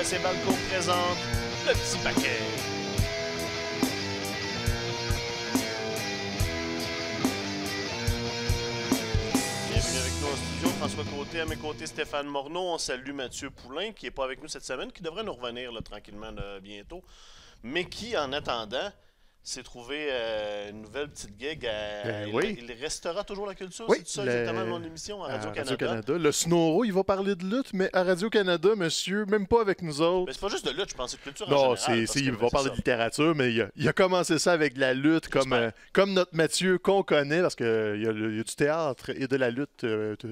RDS et Balco présente le petit paquet. Bienvenue avec nous en studio, François Côté, à mes côtés Stéphane Morneau. On salue Mathieu Poulain qui n'est pas avec nous cette semaine, qui devrait nous revenir là, tranquillement bientôt, mais qui en attendant s'est trouvé une nouvelle petite gig. Oui. Il restera toujours la culture, Oui, c'est ça exactement mon émission à Radio-Canada. Radio-Canada. Le Snoro, il va parler de lutte, mais à Radio-Canada, monsieur, même pas avec nous autres. Mais c'est pas juste de lutte, je pensais de culture en Non, général. il va parler de littérature, mais il a commencé ça avec de la lutte, comme notre Mathieu qu'on connaît, parce qu'il y a du théâtre et de la lutte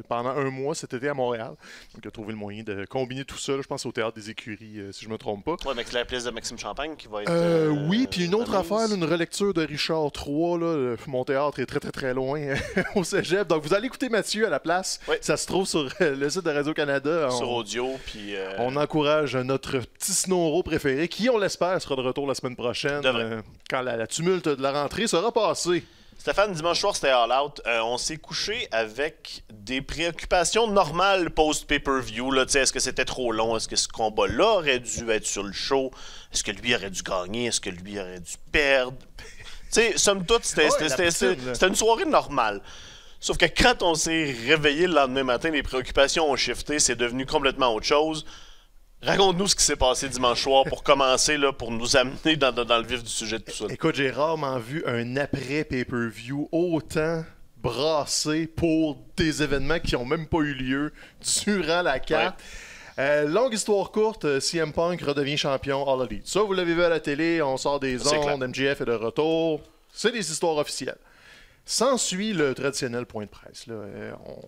pendant un mois cet été à Montréal. Donc, il a trouvé le moyen de combiner tout ça. Là, je pense au Théâtre des Écuries, si je me trompe pas. Ouais, avec la pièce de Maxime Champagne qui va être... oui, puis une autre affaire, une relecture de Richard III. Là, mon théâtre est très, très, très loin au cégep. Donc, vous allez écouter Mathieu à la place. Oui. Ça se trouve sur le site de Radio-Canada. Sur audio, puis... On encourage notre petit Snoro préféré, qui, on l'espère, sera de retour la semaine prochaine, quand la tumulte de la rentrée sera passée. Stéphane, dimanche soir, c'était All Out. On s'est couché avec des préoccupations normales post-pay-per-view. Est-ce que c'était trop long? Est-ce que ce combat-là aurait dû être sur le show? Est-ce que lui aurait dû gagner? Est-ce que lui aurait dû perdre? Somme toute, c'était une soirée normale. Sauf que quand on s'est réveillé le lendemain matin, les préoccupations ont shifté, c'est devenu complètement autre chose. Raconte-nous ce qui s'est passé dimanche soir pour commencer, là, pour nous amener dans le vif du sujet de tout ça. Écoute, j'ai rarement vu un après-pay-per-view autant brassé pour des événements qui n'ont même pas eu lieu durant la carte. Ouais. Longue histoire courte, CM Punk redevient champion All Elite. Ça, vous l'avez vu à la télé, on sort des ondes, MJF est de retour. C'est des histoires officielles. S'ensuit le traditionnel point de presse. Là.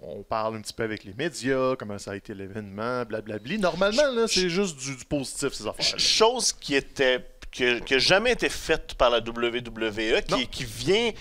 On parle un petit peu avec les médias, comment ça a été l'événement, blablabli. Normalement, là, c'est juste du positif, ces affaires-là. Chose qui n'a jamais été faite par la WWE, qui vient...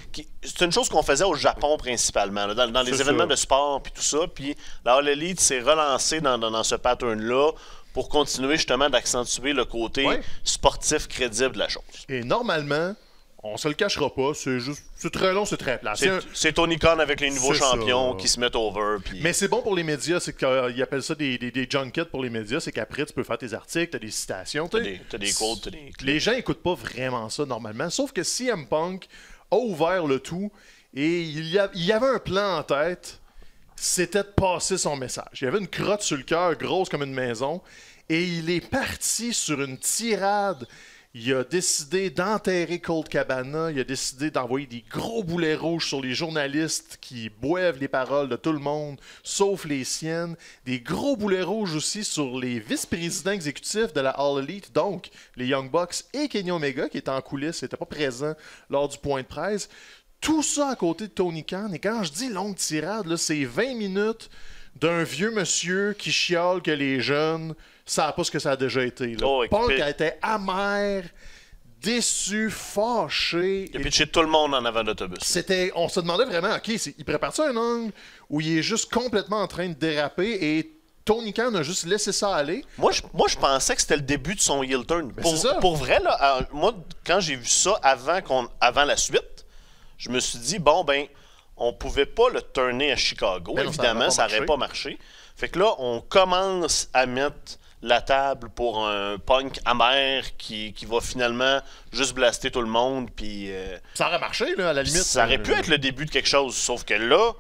c'est une chose qu'on faisait au Japon principalement, là, dans les événements de sport puis tout ça. Puis la All Elite s'est relancée dans ce pattern-là pour continuer justement d'accentuer le côté sportif crédible de la chose. Et normalement... on se le cachera pas, c'est très long, c'est très plat. C'est Tony Khan avec les nouveaux champions qui se mettent over. Puis... Mais c'est bon pour les médias, c'est qu'ils appellent ça des junkets pour les médias, c'est qu'après tu peux faire tes articles, t'as des citations. T'as des quotes, t'as des clips. Les gens écoutent pas vraiment ça normalement, sauf que CM Punk a ouvert le tout et il y avait un plan en tête, c'était de passer son message. Il y avait une crotte sur le cœur, grosse comme une maison, et il est parti sur une tirade. Il a décidé d'enterrer Colt Cabana. Il a décidé d'envoyer des gros boulets rouges sur les journalistes qui boivent les paroles de tout le monde, sauf les siennes. Des gros boulets rouges aussi sur les vice-présidents exécutifs de la All Elite, donc les Young Bucks et Kenny Omega, qui étaient en coulisses, n'étaient pas présents lors du point de presse. Tout ça à côté de Tony Khan. Et quand je dis longue tirade, là, c'est 20 minutes d'un vieux monsieur qui chiale que les jeunes... ça n'a pas ce que ça a déjà été. Punk a été amer, déçu, fâché. Il a pitché tout le monde en avant de l'autobus. On se demandait vraiment, OK, il prépare-tu un angle où il est juste complètement en train de déraper et Tony Khan a juste laissé ça aller? Moi, je pensais que c'était le début de son heel turn. Pour vrai, là, moi, quand j'ai vu ça avant la suite, je me suis dit, on pouvait pas le turner à Chicago. Mais non, évidemment, ça n'aurait pas marché. Fait que là, on commence à mettre la table pour un Punk amer qui va finalement juste blaster tout le monde. Puis, ça aurait marché, là, à la limite. Ça aurait pu être le début de quelque chose. Sauf que là,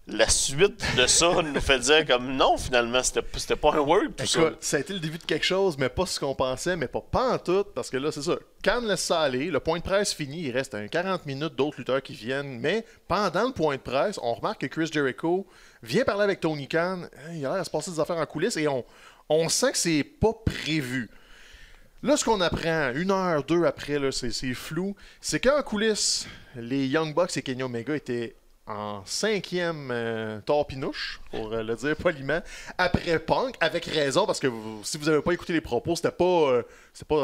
la suite de ça nous fait dire comme non, finalement, c'était pas un word, tout ça. Ça a été le début de quelque chose, mais pas ce qu'on pensait, mais pas en tout, parce que là, c'est ça. Khan laisse ça aller, le point de presse fini, il reste 40 minutes d'autres lutteurs qui viennent, mais pendant le point de presse, on remarque que Chris Jericho vient parler avec Tony Khan, il a l'air à se passer des affaires en coulisses, et on sent que c'est pas prévu. Là, ce qu'on apprend, 1 heure, 2 après, là, c'est flou, c'est qu'en coulisses, les Young Bucks et Kenny Omega étaient en 5e torpinouche, pour le dire poliment, après Punk, avec raison, parce que si vous n'avez pas écouté les propos, c'était pas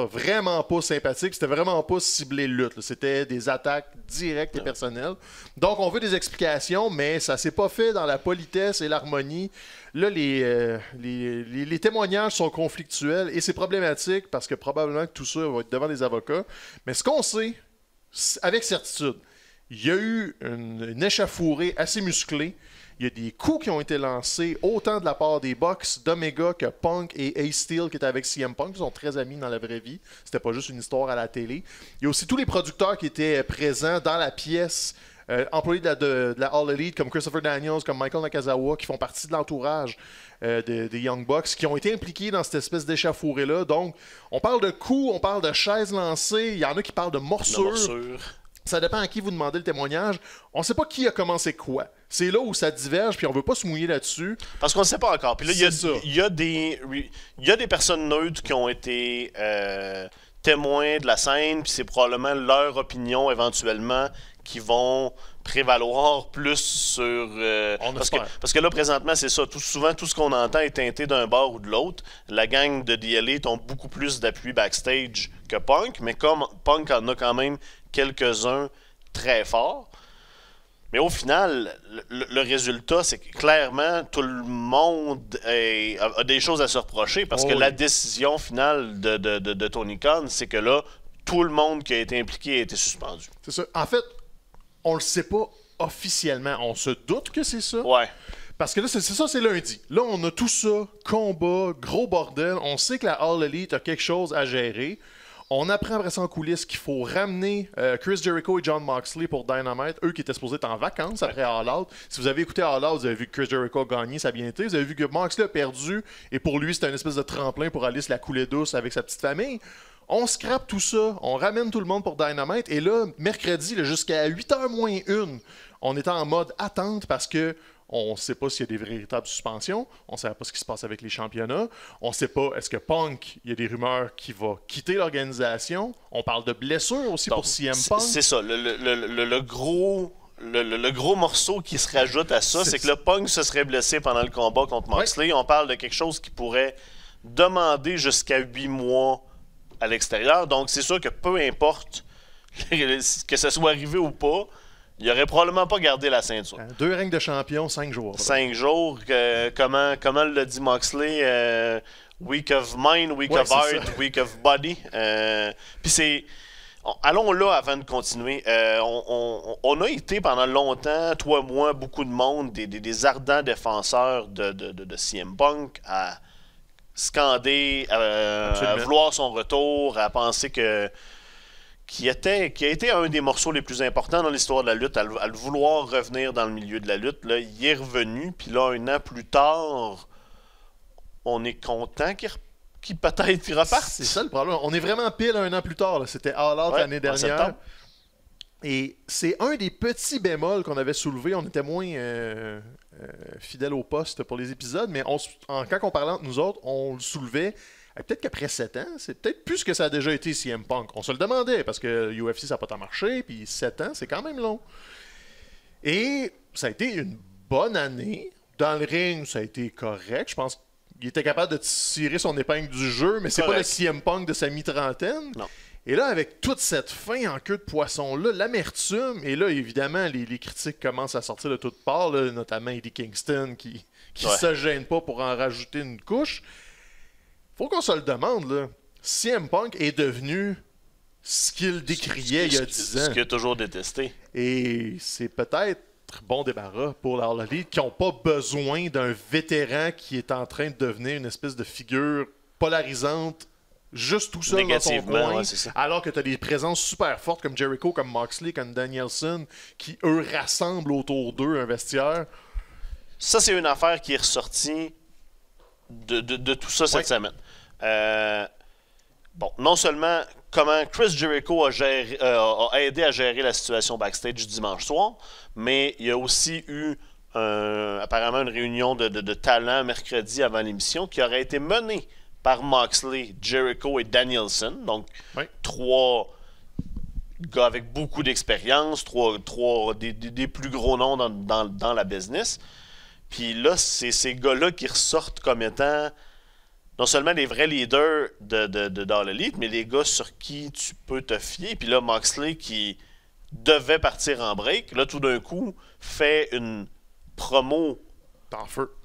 vraiment pas sympathique, c'était vraiment pas ciblé lutte, là. C'était des attaques directes et personnelles. Donc, on veut des explications, mais ça s'est pas fait dans la politesse et l'harmonie. Là, les témoignages sont conflictuels et c'est problématique parce que probablement que tout ça va être devant des avocats. Mais ce qu'on sait, avec certitude, Il y a eu une échauffourée assez musclée. Il y a des coups qui ont été lancés, autant de la part des Bucks, d'Omega que Punk et Ace Steel qui étaient avec CM Punk. Ils sont très amis dans la vraie vie. C'était pas juste une histoire à la télé. Il y a aussi tous les producteurs qui étaient présents dans la pièce, employés de la All Elite, comme Christopher Daniels, comme Michael Nakazawa, qui font partie de l'entourage des Young Bucks, qui ont été impliqués dans cette espèce d'échauffourée-là. Donc, on parle de coups, on parle de chaises lancées, il y en a qui parlent de morsures. Ça dépend à qui vous demandez le témoignage. On ne sait pas qui a commencé quoi. C'est là où ça diverge, puis on ne veut pas se mouiller là-dessus. Parce qu'on ne sait pas encore. Puis là, il y a des personnes neutres qui ont été témoins de la scène, puis c'est probablement leur opinion éventuellement qui vont prévaloir plus sur... parce que là, présentement, c'est ça. Souvent, tout ce qu'on entend est teinté d'un bord ou de l'autre. La gang de The Elite ont beaucoup plus d'appui backstage que Punk, mais comme Punk en a quand même quelques-uns très forts. Mais au final, le résultat, c'est que clairement, tout le monde a des choses à se reprocher parce que la décision finale de Tony Khan, c'est que là, tout le monde qui a été impliqué a été suspendu. C'est ça. En fait, on le sait pas officiellement. On se doute que c'est ça. Ouais. Parce que là, c'est lundi. Là, on a tout ça, combat, gros bordel. On sait que la All Elite a quelque chose à gérer. On apprend après ça en coulisses qu'il faut ramener Chris Jericho et Jon Moxley pour Dynamite, eux qui étaient supposés être en vacances après All Out. Si vous avez écouté All Out, vous avez vu que Chris Jericho a gagné, ça a bien été. Vous avez vu que Moxley a perdu, et pour lui, c'était une espèce de tremplin pour aller se la couler douce avec sa petite famille. On scrape tout ça, on ramène tout le monde pour Dynamite, et là, mercredi, jusqu'à 8h moins 1, on était en mode attente parce que on ne sait pas s'il y a des véritables suspensions. On ne sait pas ce qui se passe avec les championnats. On ne sait pas, est-ce que Punk, il y a des rumeurs qu'il va quitter l'organisation. On parle de blessures aussi. Donc, pour CM Punk. C'est ça. Le gros morceau qui se rajoute à ça, c'est que le Punk se serait blessé pendant le combat contre Moxley. On parle de quelque chose qui pourrait demander jusqu'à 8 mois à l'extérieur. Donc, c'est sûr que peu importe que ça soit arrivé ou pas, il n'aurait probablement pas gardé la ceinture. 2 règnes de champion, 5 jours. 5 jours. Comment l'a dit Moxley? Week of mind, week of heart, week of body. Puis c'est... Allons là avant de continuer. On a été pendant longtemps, toi, moi, beaucoup de monde, des ardents défenseurs de CM Punk à scander, à vouloir son retour, à penser qui a été un des morceaux les plus importants dans l'histoire de la lutte, à le vouloir revenir dans le milieu de la lutte. Là, il est revenu, puis là, 1 an plus tard, on est content qu'il peut-être reparte. C'est ça le problème. On est vraiment pile 1 an plus tard. Là. C'était All Out l'année dernière. Et c'est un des petits bémols qu'on avait soulevé. On était moins fidèles au poste pour les épisodes, mais quand on parlait entre nous autres, on le soulevait. Peut-être qu'après 7 ans, c'est peut-être plus que ça a déjà été CM Punk. On se le demandait, parce que UFC, ça n'a pas tant marché, puis 7 ans, c'est quand même long. Et ça a été une bonne année. Dans le ring, ça a été correct. Je pense qu'il était capable de tirer son épingle du jeu, mais c'est pas le CM Punk de sa mi-trentaine. Non. Et là, avec toute cette fin en queue de poisson-là, l'amertume, et là, évidemment, les critiques commencent à sortir de toutes parts, là, notamment Eddie Kingston, qui se gêne pas pour en rajouter une couche. Faut qu'on se le demande, là. CM Punk est devenu ce qu'il décriait il y a 10 ans. Ce qu'il a toujours détesté. Et c'est peut-être bon débarras pour la All Elite qui n'ont pas besoin d'un vétéran qui est en train de devenir une espèce de figure polarisante juste tout seul dans son coin, alors que tu as des présences super fortes comme Jericho, comme Moxley, comme Danielson, qui, eux, rassemblent autour d'eux un vestiaire. Ça, c'est une affaire qui est ressortie de tout ça cette semaine. Non seulement comment Chris Jericho a aidé à gérer la situation backstage dimanche soir, mais il y a aussi eu apparemment une réunion de talent mercredi avant l'émission qui aurait été menée par Moxley, Jericho et Danielson. Donc, 3 gars avec beaucoup d'expérience, 3 des plus gros noms dans la business. Puis là, c'est ces gars-là qui ressortent comme étant non seulement les vrais leaders dans l'élite, mais les gars sur qui tu peux te fier. Puis là, Moxley qui devait partir en break, là, tout d'un coup, fait une promo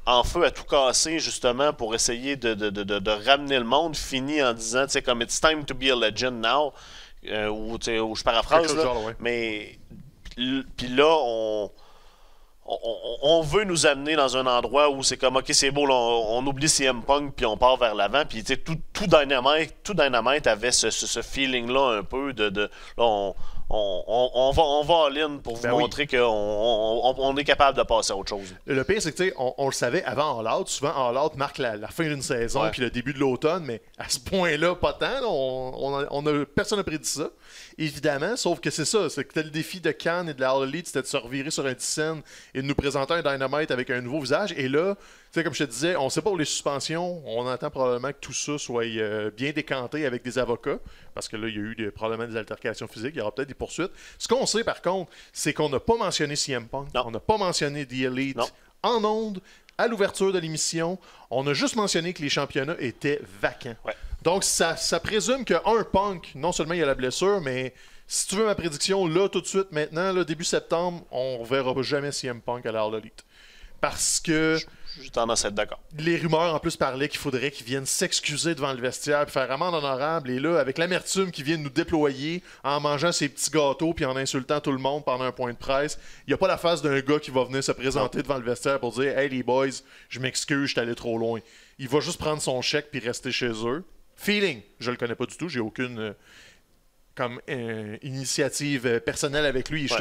en feu à tout casser, justement, pour essayer de ramener le monde, fini en disant, tu sais, comme « It's time to be a legend now », ou je paraphrase, là, mais Puis là, on veut nous amener dans un endroit où c'est comme, OK, c'est beau, là, on oublie CM Punk, puis on part vers l'avant. Puis tout Dynamite avait ce feeling-là un peu là, on va all-in pour vous montrer qu'on on est capable de passer à autre chose. Le pire, c'est que on le savait avant All Out. Souvent, All Out marque la fin d'une saison puis le début de l'automne, mais à ce point-là, pas tant. Là, personne n'a prédit ça, évidemment. Sauf que c'est ça. C'est que le défi de Khan et de la All Elite, c'était de se revirer sur un 10 cents et de nous présenter un Dynamite avec un nouveau visage. Et là, comme je te disais, on ne sait pas pour les suspensions. On attend probablement que tout ça soit bien décanté avec des avocats. Parce que là, il y a eu probablement des altercations physiques. Il y aura peut-être des poursuites. Ce qu'on sait, par contre, c'est qu'on n'a pas mentionné CM Punk. Non. On n'a pas mentionné The Elite en ondes, à l'ouverture de l'émission. On a juste mentionné que les championnats étaient vacants. Ouais. Donc, ça présume qu'un Punk, non seulement il y a la blessure, mais si tu veux ma prédiction, là, tout de suite, maintenant, là, début septembre, on ne verra jamais CM Punk à la All Elite. Parce que j'ai tendance à être d'accord. Les rumeurs en plus parlaient qu'il faudrait qu'ils viennent s'excuser devant le vestiaire et faire amende honorable. Et là, avec l'amertume qu'ils viennent nous déployer en mangeant ses petits gâteaux puis en insultant tout le monde pendant un point de presse, il n'y a pas la face d'un gars qui va venir se présenter devant le vestiaire pour dire « Hey les boys, je m'excuse, je suis allé trop loin. » Il va juste prendre son chèque puis rester chez eux. Feeling, je le connais pas du tout, j'ai aucune initiative personnelle avec lui. Ouais.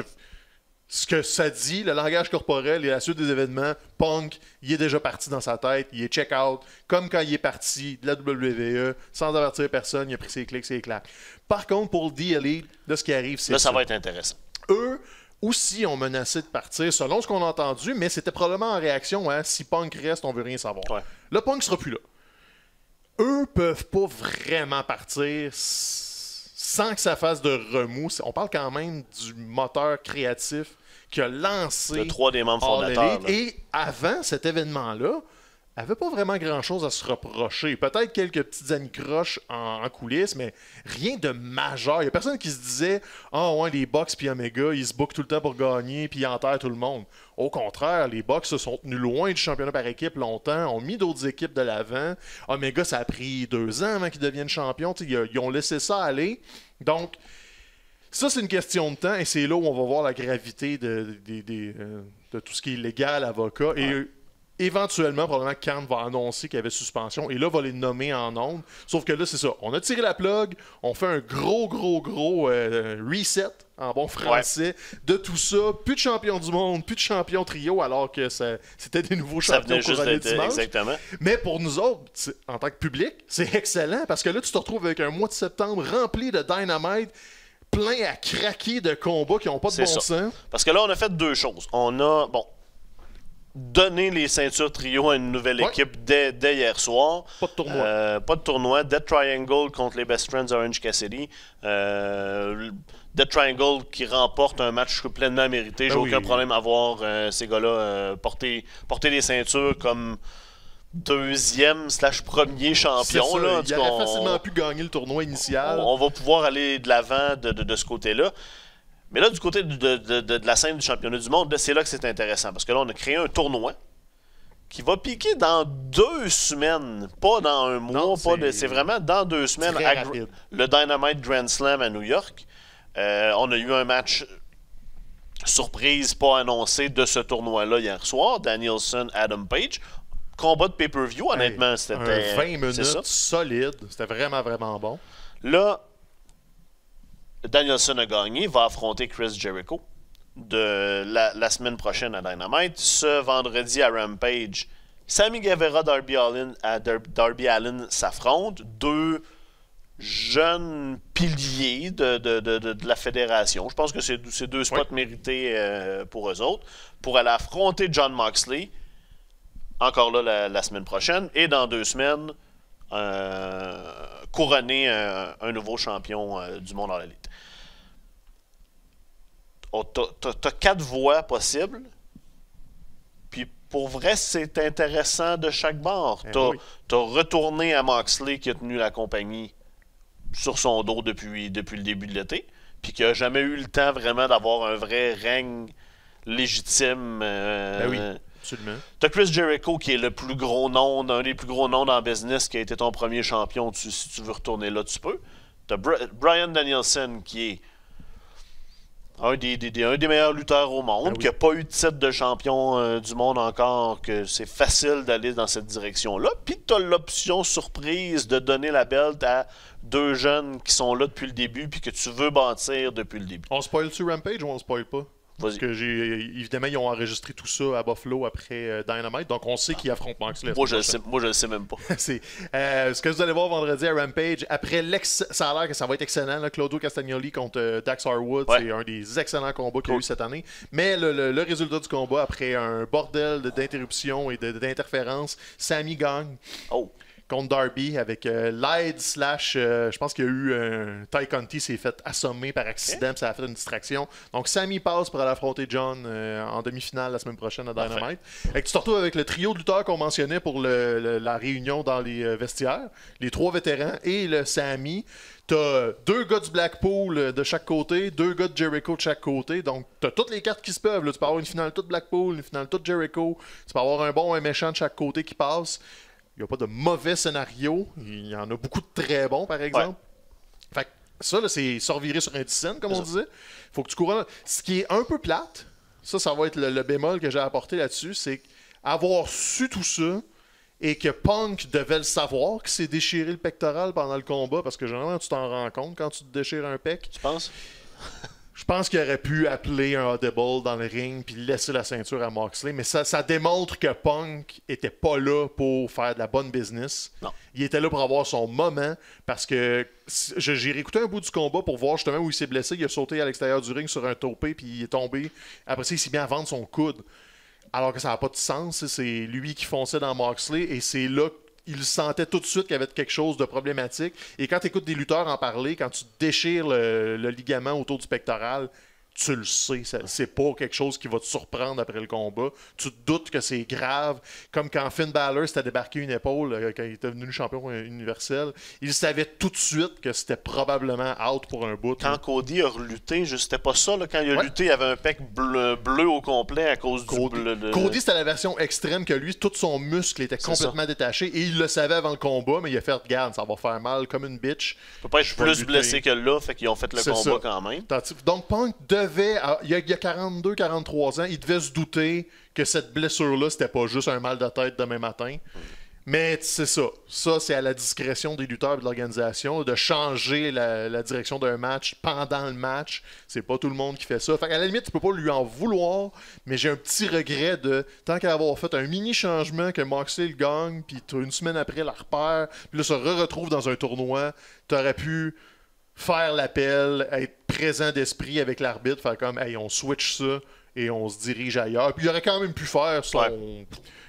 Ce que ça dit, le langage corporel et la suite des événements, Punk, il est déjà parti dans sa tête, il est check-out, comme quand il est parti de la WWE, sans avertir personne, il a pris ses clics, ses claques. Par contre, pour le DLE, là, ce qui arrive, c'est ça va être intéressant. Eux aussi ont menacé de partir, selon ce qu'on a entendu, mais c'était probablement en réaction à si Punk reste, on veut rien savoir. Ouais. Là, Punk sera plus là. Eux peuvent pas vraiment partir sans que ça fasse de remous. On parle quand même du moteur créatif qui a lancé le 3 des membres fondateurs. Et avant cet événement-là, avait pas vraiment grand-chose à se reprocher. Peut-être quelques petites anicroches en coulisses, mais rien de majeur. Il n'y a personne qui se disait « Ah ouais, les Bucks puis Omega, ils se bookent tout le temps pour gagner puis ils enterrent tout le monde. » Au contraire, les Bucks se sont tenus loin du championnat par équipe longtemps, ont mis d'autres équipes de l'avant. Omega, ça a pris 2 ans avant qu'ils deviennent champions. Ils ont laissé ça aller. Donc, ça, c'est une question de temps et c'est là où on va voir la gravité de tout ce qui est légal, avocat. Et éventuellement, probablement, Khan va annoncer qu'il y avait suspension et là, va les nommer en ondes. Sauf que là, c'est ça. On a tiré la plug, on fait un gros reset, en bon français, de tout ça. Plus de champions du monde, plus de champions trio, alors que c'était des nouveaux champions couronnés dimanche. Exactement. Mais pour nous autres, en tant que public, c'est excellent parce que là, tu te retrouves avec un mois de septembre rempli de Dynamite, plein à craquer de combats qui n'ont pas de bon sens. Parce que là, on a fait 2 choses. On a, donné les ceintures trio à une nouvelle équipe dès hier soir. Pas de tournoi. Pas de tournoi. Death Triangle contre les Best Friends Orange Cassidy. Death Triangle qui remporte un match pleinement mérité. J'ai aucun problème à voir ces gars-là porter les ceintures comme deuxième/premier champion. Là, il aurait facilement pu gagner le tournoi initial. On va pouvoir aller de l'avant de ce côté-là. Mais là, du côté de la scène du championnat du monde, c'est là que c'est intéressant. Parce que là, on a créé un tournoi qui va piquer dans 2 semaines, pas dans un mois. C'est vraiment dans 2 semaines le Dynamite Grand Slam à New York. On a eu un match surprise pas annoncé de ce tournoi-là hier soir. Danielson, Adam Page. Combat de pay-per-view, honnêtement, c'était 20 minutes solide. C'était vraiment, vraiment bon. Là, Danielson a gagné, va affronter Chris Jericho la semaine prochaine à Dynamite. Ce vendredi à Rampage, Sammy Guevara, Darby Allin s'affrontent. 2 jeunes piliers de la fédération. Je pense que c'est 2 spots mérités pour eux autres. Pour aller affronter Jon Moxley, encore là la semaine prochaine. Et dans 2 semaines, couronner un nouveau champion du monde en élite. T'as 4 voies possibles. Puis pour vrai, c'est intéressant de chaque bord. T'as retourné à Moxley qui a tenu la compagnie sur son dos depuis le début de l'été. Puis qui n'a jamais eu le temps vraiment d'avoir un vrai règne légitime. Absolument. T'as Chris Jericho qui est le plus gros nom, un des plus gros noms dans le business, qui a été ton premier champion. Si tu veux retourner là, tu peux. T'as Bryan Danielson qui est Un des meilleurs lutteurs au monde, Ben oui. qui n'a pas eu de titre de champion du monde encore, que c'est facile d'aller dans cette direction-là. Puis tu as l'option surprise de donner la belt à 2 jeunes qui sont là depuis le début puis que tu veux bâtir depuis le début. On spoil-tu Rampage ou on spoil pas? Parce Vas-y. que évidemment, ils ont enregistré tout ça à Buffalo après Dynamite, donc on sait qu'ils affrontent Moxley. Moi, je le sais même pas. Ce que vous allez voir vendredi à Rampage, après ça a l'air que ça va être excellent. Là, Claudio Castagnoli contre Dax Harwood, Ouais. c'est un des excellents combats qu'il y a eu cette année. Mais le résultat du combat, après un bordel d'interruptions et d'interférences, Sami gagne Oh, contre Darby avec l'aide slash je pense qu'il y a eu Ty Conti s'est fait assommer par accident puis ça a fait une distraction. Donc Sami passe pour aller affronter John en demi-finale la semaine prochaine à Dynamite. Et tu te retrouves avec le trio de lutteurs qu'on mentionnait pour la réunion dans les vestiaires, les 3 vétérans et le Sami. T'as 2 gars du Blackpool de chaque côté, 2 gars de Jericho de chaque côté. Donc, t'as toutes les cartes qui se peuvent. Là. Tu peux avoir une finale toute Blackpool, une finale toute Jericho. Tu peux avoir un bon, un méchant de chaque côté qui passe. Il n'y a pas de mauvais scénario. Il y en a beaucoup de très bons, par exemple. Fait que ça, là, c'est se revirer sur un 10 cents, comme on disait. Faut que tu couronnes. Ce qui est un peu plate, ça va être le bémol que j'ai apporté là-dessus, c'est avoir su tout ça et que Punk devait le savoir, qu'il s'est déchiré le pectoral pendant le combat, parce que généralement, tu t'en rends compte quand tu te déchires un pec. tu penses? Je pense qu'il aurait pu appeler un audible dans le ring puis laisser la ceinture à Moxley, mais ça démontre que Punk était pas là pour faire de la bonne business. Non. Il était là pour avoir son moment, parce que j'ai réécouté un bout du combat pour voir justement où il s'est blessé. Il a sauté à l'extérieur du ring sur un topé puis il est tombé. Après ça, il s'est mis à vendre son coude. Alors que ça n'a pas de sens. C'est lui qui fonçait dans Moxley et c'est là il sentait tout de suite qu'il y avait quelque chose de problématique. Et quand tu écoutes des lutteurs en parler, quand tu déchires le ligament autour du pectoral, tu le sais. C'est pas quelque chose qui va te surprendre après le combat. Tu te doutes que c'est grave. Comme quand Finn Balor s'était débarqué une épaule quand il était devenu champion universel. Il savait tout de suite que c'était probablement out pour un bout. Quand Cody a relutté, c'était pas ça, là, quand il a lutté, il avait un pec bleu au complet à cause du bleu. Cody, c'était la version extrême que lui, tout son muscle était complètement détaché et il le savait avant le combat, mais il a fait regarde, ça va faire mal comme une bitch. Il peut pas être plus blessé que là, fait qu'ils ont fait le combat quand même. Donc Punk devait, il y a 42-43 ans, il devait se douter que cette blessure-là, c'était pas juste un mal de tête demain matin. Mais c'est ça. Ça, c'est à la discrétion des lutteurs et de l'organisation de changer la direction d'un match pendant le match. C'est pas tout le monde qui fait ça. Fait qu'à la limite, tu peux pas lui en vouloir, mais j'ai un petit regret de, tant qu'à avoir fait un mini changement que Moxley le gagne, puis une semaine après, la repère, puis là, se retrouve dans un tournoi, t'aurais pu faire l'appel, être présent d'esprit avec l'arbitre, faire comme, hey, on switch ça et on se dirige ailleurs. Puis il aurait quand même pu faire son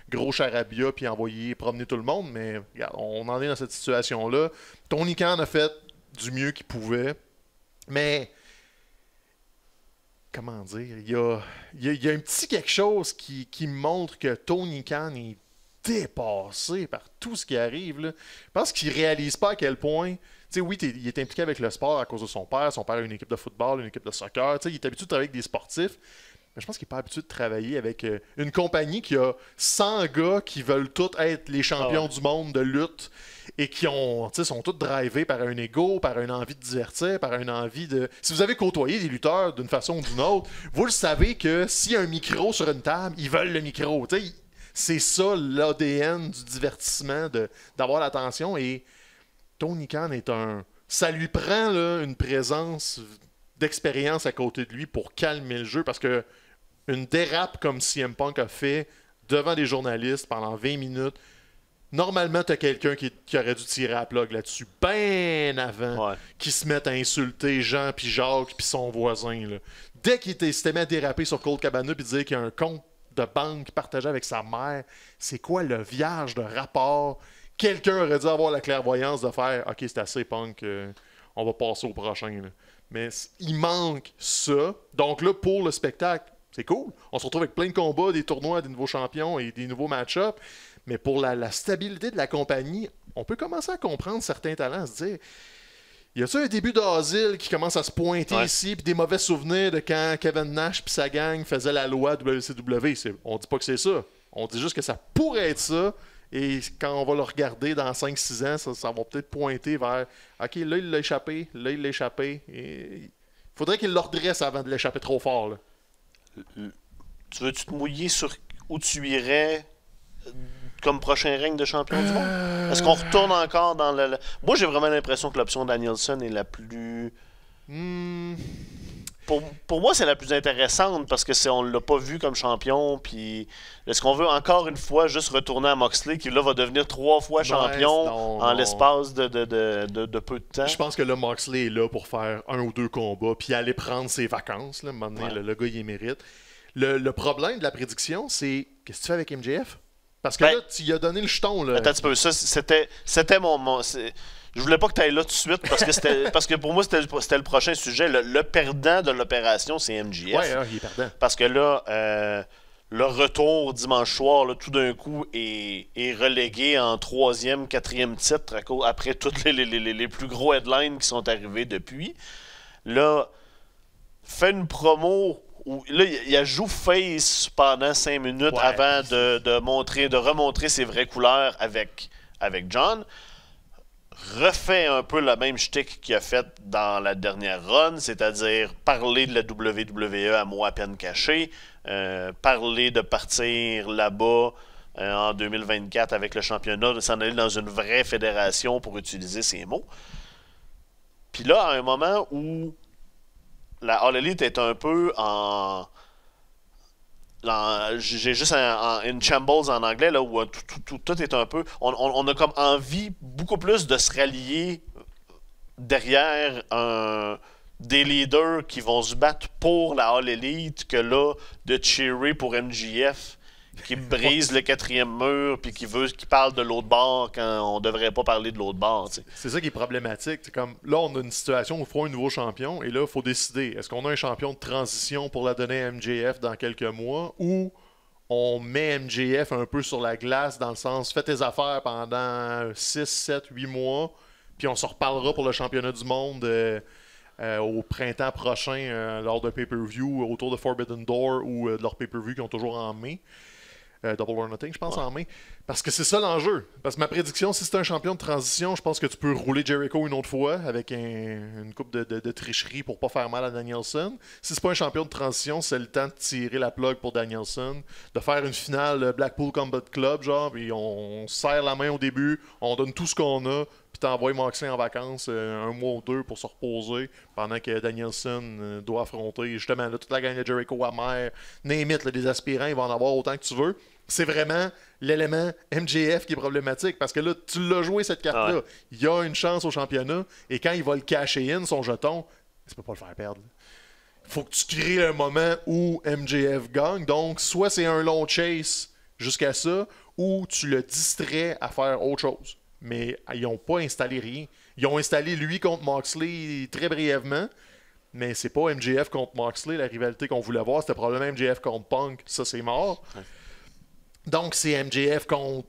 gros charabia puis envoyer promener tout le monde, mais regarde, on en est dans cette situation-là. Tony Khan a fait du mieux qu'il pouvait, mais comment dire, il y a un petit quelque chose qui me montre que Tony Khan est dépassé par tout ce qui arrive. Là. Je pense qu'il réalise pas à quel point. Tu sais, oui, il est impliqué avec le sport à cause de son père. Son père a une équipe de football, une équipe de soccer. Tu sais, il est habitué de travailler avec des sportifs. Mais je pense qu'il n'est pas habitué de travailler avec une compagnie qui a 100 gars qui veulent tous être les champions du monde de lutte et qui sont tous drivés par un ego, par une envie de divertir, par une envie de... Si vous avez côtoyé des lutteurs d'une façon ou d'une autre, vous le savez que s'il y a un micro sur une table, ils veulent le micro. Tu sais, c'est ça l'ADN du divertissement, d'avoir l'attention. Et Tony Khan est un... Ça lui prend là, une présence d'expérience à côté de lui pour calmer le jeu, parce que une dérape comme CM Punk a fait devant des journalistes pendant 20 minutes, normalement, tu as quelqu'un qui aurait dû tirer à la plug là-dessus bien avant, qui se mette à insulter Jean, puis Jacques, puis son voisin. Là. Dès qu'il s'était mis à déraper sur Colt Cabana puis dire qu'il y a un compte de banque partagé avec sa mère, c'est quoi le vierge de rapport? Quelqu'un aurait dû avoir la clairvoyance de faire « Ok, c'est assez, Punk, on va passer au prochain. » Mais il manque ça. Donc là, pour le spectacle, c'est cool. On se retrouve avec plein de combats, des tournois, des nouveaux champions et des nouveaux match-ups. Mais pour la stabilité de la compagnie, on peut commencer à comprendre certains talents, se dire, y a-t-il un début d'asile qui commence à se pointer ici, puis des mauvais souvenirs de quand Kevin Nash puis sa gang faisaient la loi WCW? On dit pas que c'est ça. On dit juste que ça pourrait être ça. Et quand on va le regarder dans 5-6 ans, ça va peut-être pointer vers « Ok, là, il l'a échappé. Là, il l'a échappé. » Et Faudrait qu'il le redresse avant de l'échapper trop fort. Là. Tu veux-tu te mouiller sur où tu irais comme prochain règne de champion du monde? Est-ce qu'on retourne encore dans le... Moi, j'ai vraiment l'impression que l'option Danielson est la plus... Pour moi, c'est la plus intéressante parce que on l'a pas vu comme champion. Puis est-ce qu'on veut encore une fois juste retourner à Moxley qui là va devenir 3 fois champion en l'espace de peu de temps? Je pense que là, Moxley est là pour faire 1 ou 2 combats puis aller prendre ses vacances. Là. À un moment donné, le gars, il les mérite. Le problème de la prédiction, c'est qu'est-ce que tu fais avec MJF? Parce que là, tu lui as donné le jeton. Là. Attends un petit peu. Ça, c'était mon je voulais pas que tu ailles là tout de suite parce que pour moi, c'était le prochain sujet. Le perdant de l'opération, c'est MJF. Ouais, il est perdant. Parce que là, le retour dimanche soir, là, tout d'un coup, est relégué en 3e, 4e titre après tous les plus gros headlines qui sont arrivés depuis. Là, fait une promo où là, il joue face pendant 5 minutes avant de remontrer ses vraies couleurs avec John. Refait un peu le même shtick qu'il a fait dans la dernière run, c'est-à-dire parler de la WWE à mots à peine cachés, parler de partir là-bas en 2024 avec le championnat, de s'en aller dans une vraie fédération pour utiliser ces mots. Puis là, à un moment où la All Elite est un peu j'ai juste une shambles en anglais là où tout est un peu on a comme envie beaucoup plus de se rallier derrière des leaders qui vont se battre pour la All Elite que là de cheerer pour MJF qui brise le 4e mur puis qui parle de l'autre bord quand on devrait pas parler de l'autre bord. T'sais. C'est ça qui est problématique. C'est comme là, on a une situation où il faut un nouveau champion et là, il faut décider. Est-ce qu'on a un champion de transition pour la donner à MJF dans quelques mois ou on met MJF un peu sur la glace dans le sens fais tes affaires pendant 6, 7, 8 mois puis on se reparlera pour le championnat du monde au printemps prochain lors d'un pay-per-view autour de Forbidden Door ou de leur pay-per-view qu'ils ont toujours en mai. Double or Nothing, je pense, en mai. Parce que c'est ça l'enjeu. Parce que ma prédiction, si c'est un champion de transition, je pense que tu peux rouler Jericho une autre fois avec une coupe de tricherie pour pas faire mal à Danielson. Si c'est pas un champion de transition, c'est le temps de tirer la plug pour Danielson, de faire une finale Blackpool Combat Club, genre, puis on serre la main au début, on donne tout ce qu'on a, puis t'envoies Moxley en vacances 1 mois ou 2 pour se reposer pendant que Danielson doit affronter justement là, toute la gang de Jericho amer, name it, là, des aspirants, il va en avoir autant que tu veux. C'est vraiment l'élément MJF qui est problématique parce que là, tu l'as joué cette carte-là. Ouais. Il a une chance au championnat et quand il va le cacher in, son jeton, tu peux pas le faire perdre. Faut que tu crées un moment où MJF gagne. Donc, soit c'est un long chase jusqu'à ça ou tu le distrais à faire autre chose. Mais ils n'ont pas installé rien. Ils ont installé lui contre Moxley très brièvement. Mais c'est pas MJF contre Moxley, la rivalité qu'on voulait voir. C'était probablement MJF contre Punk. Ça, c'est mort. Ouais. Donc, c'est MJF contre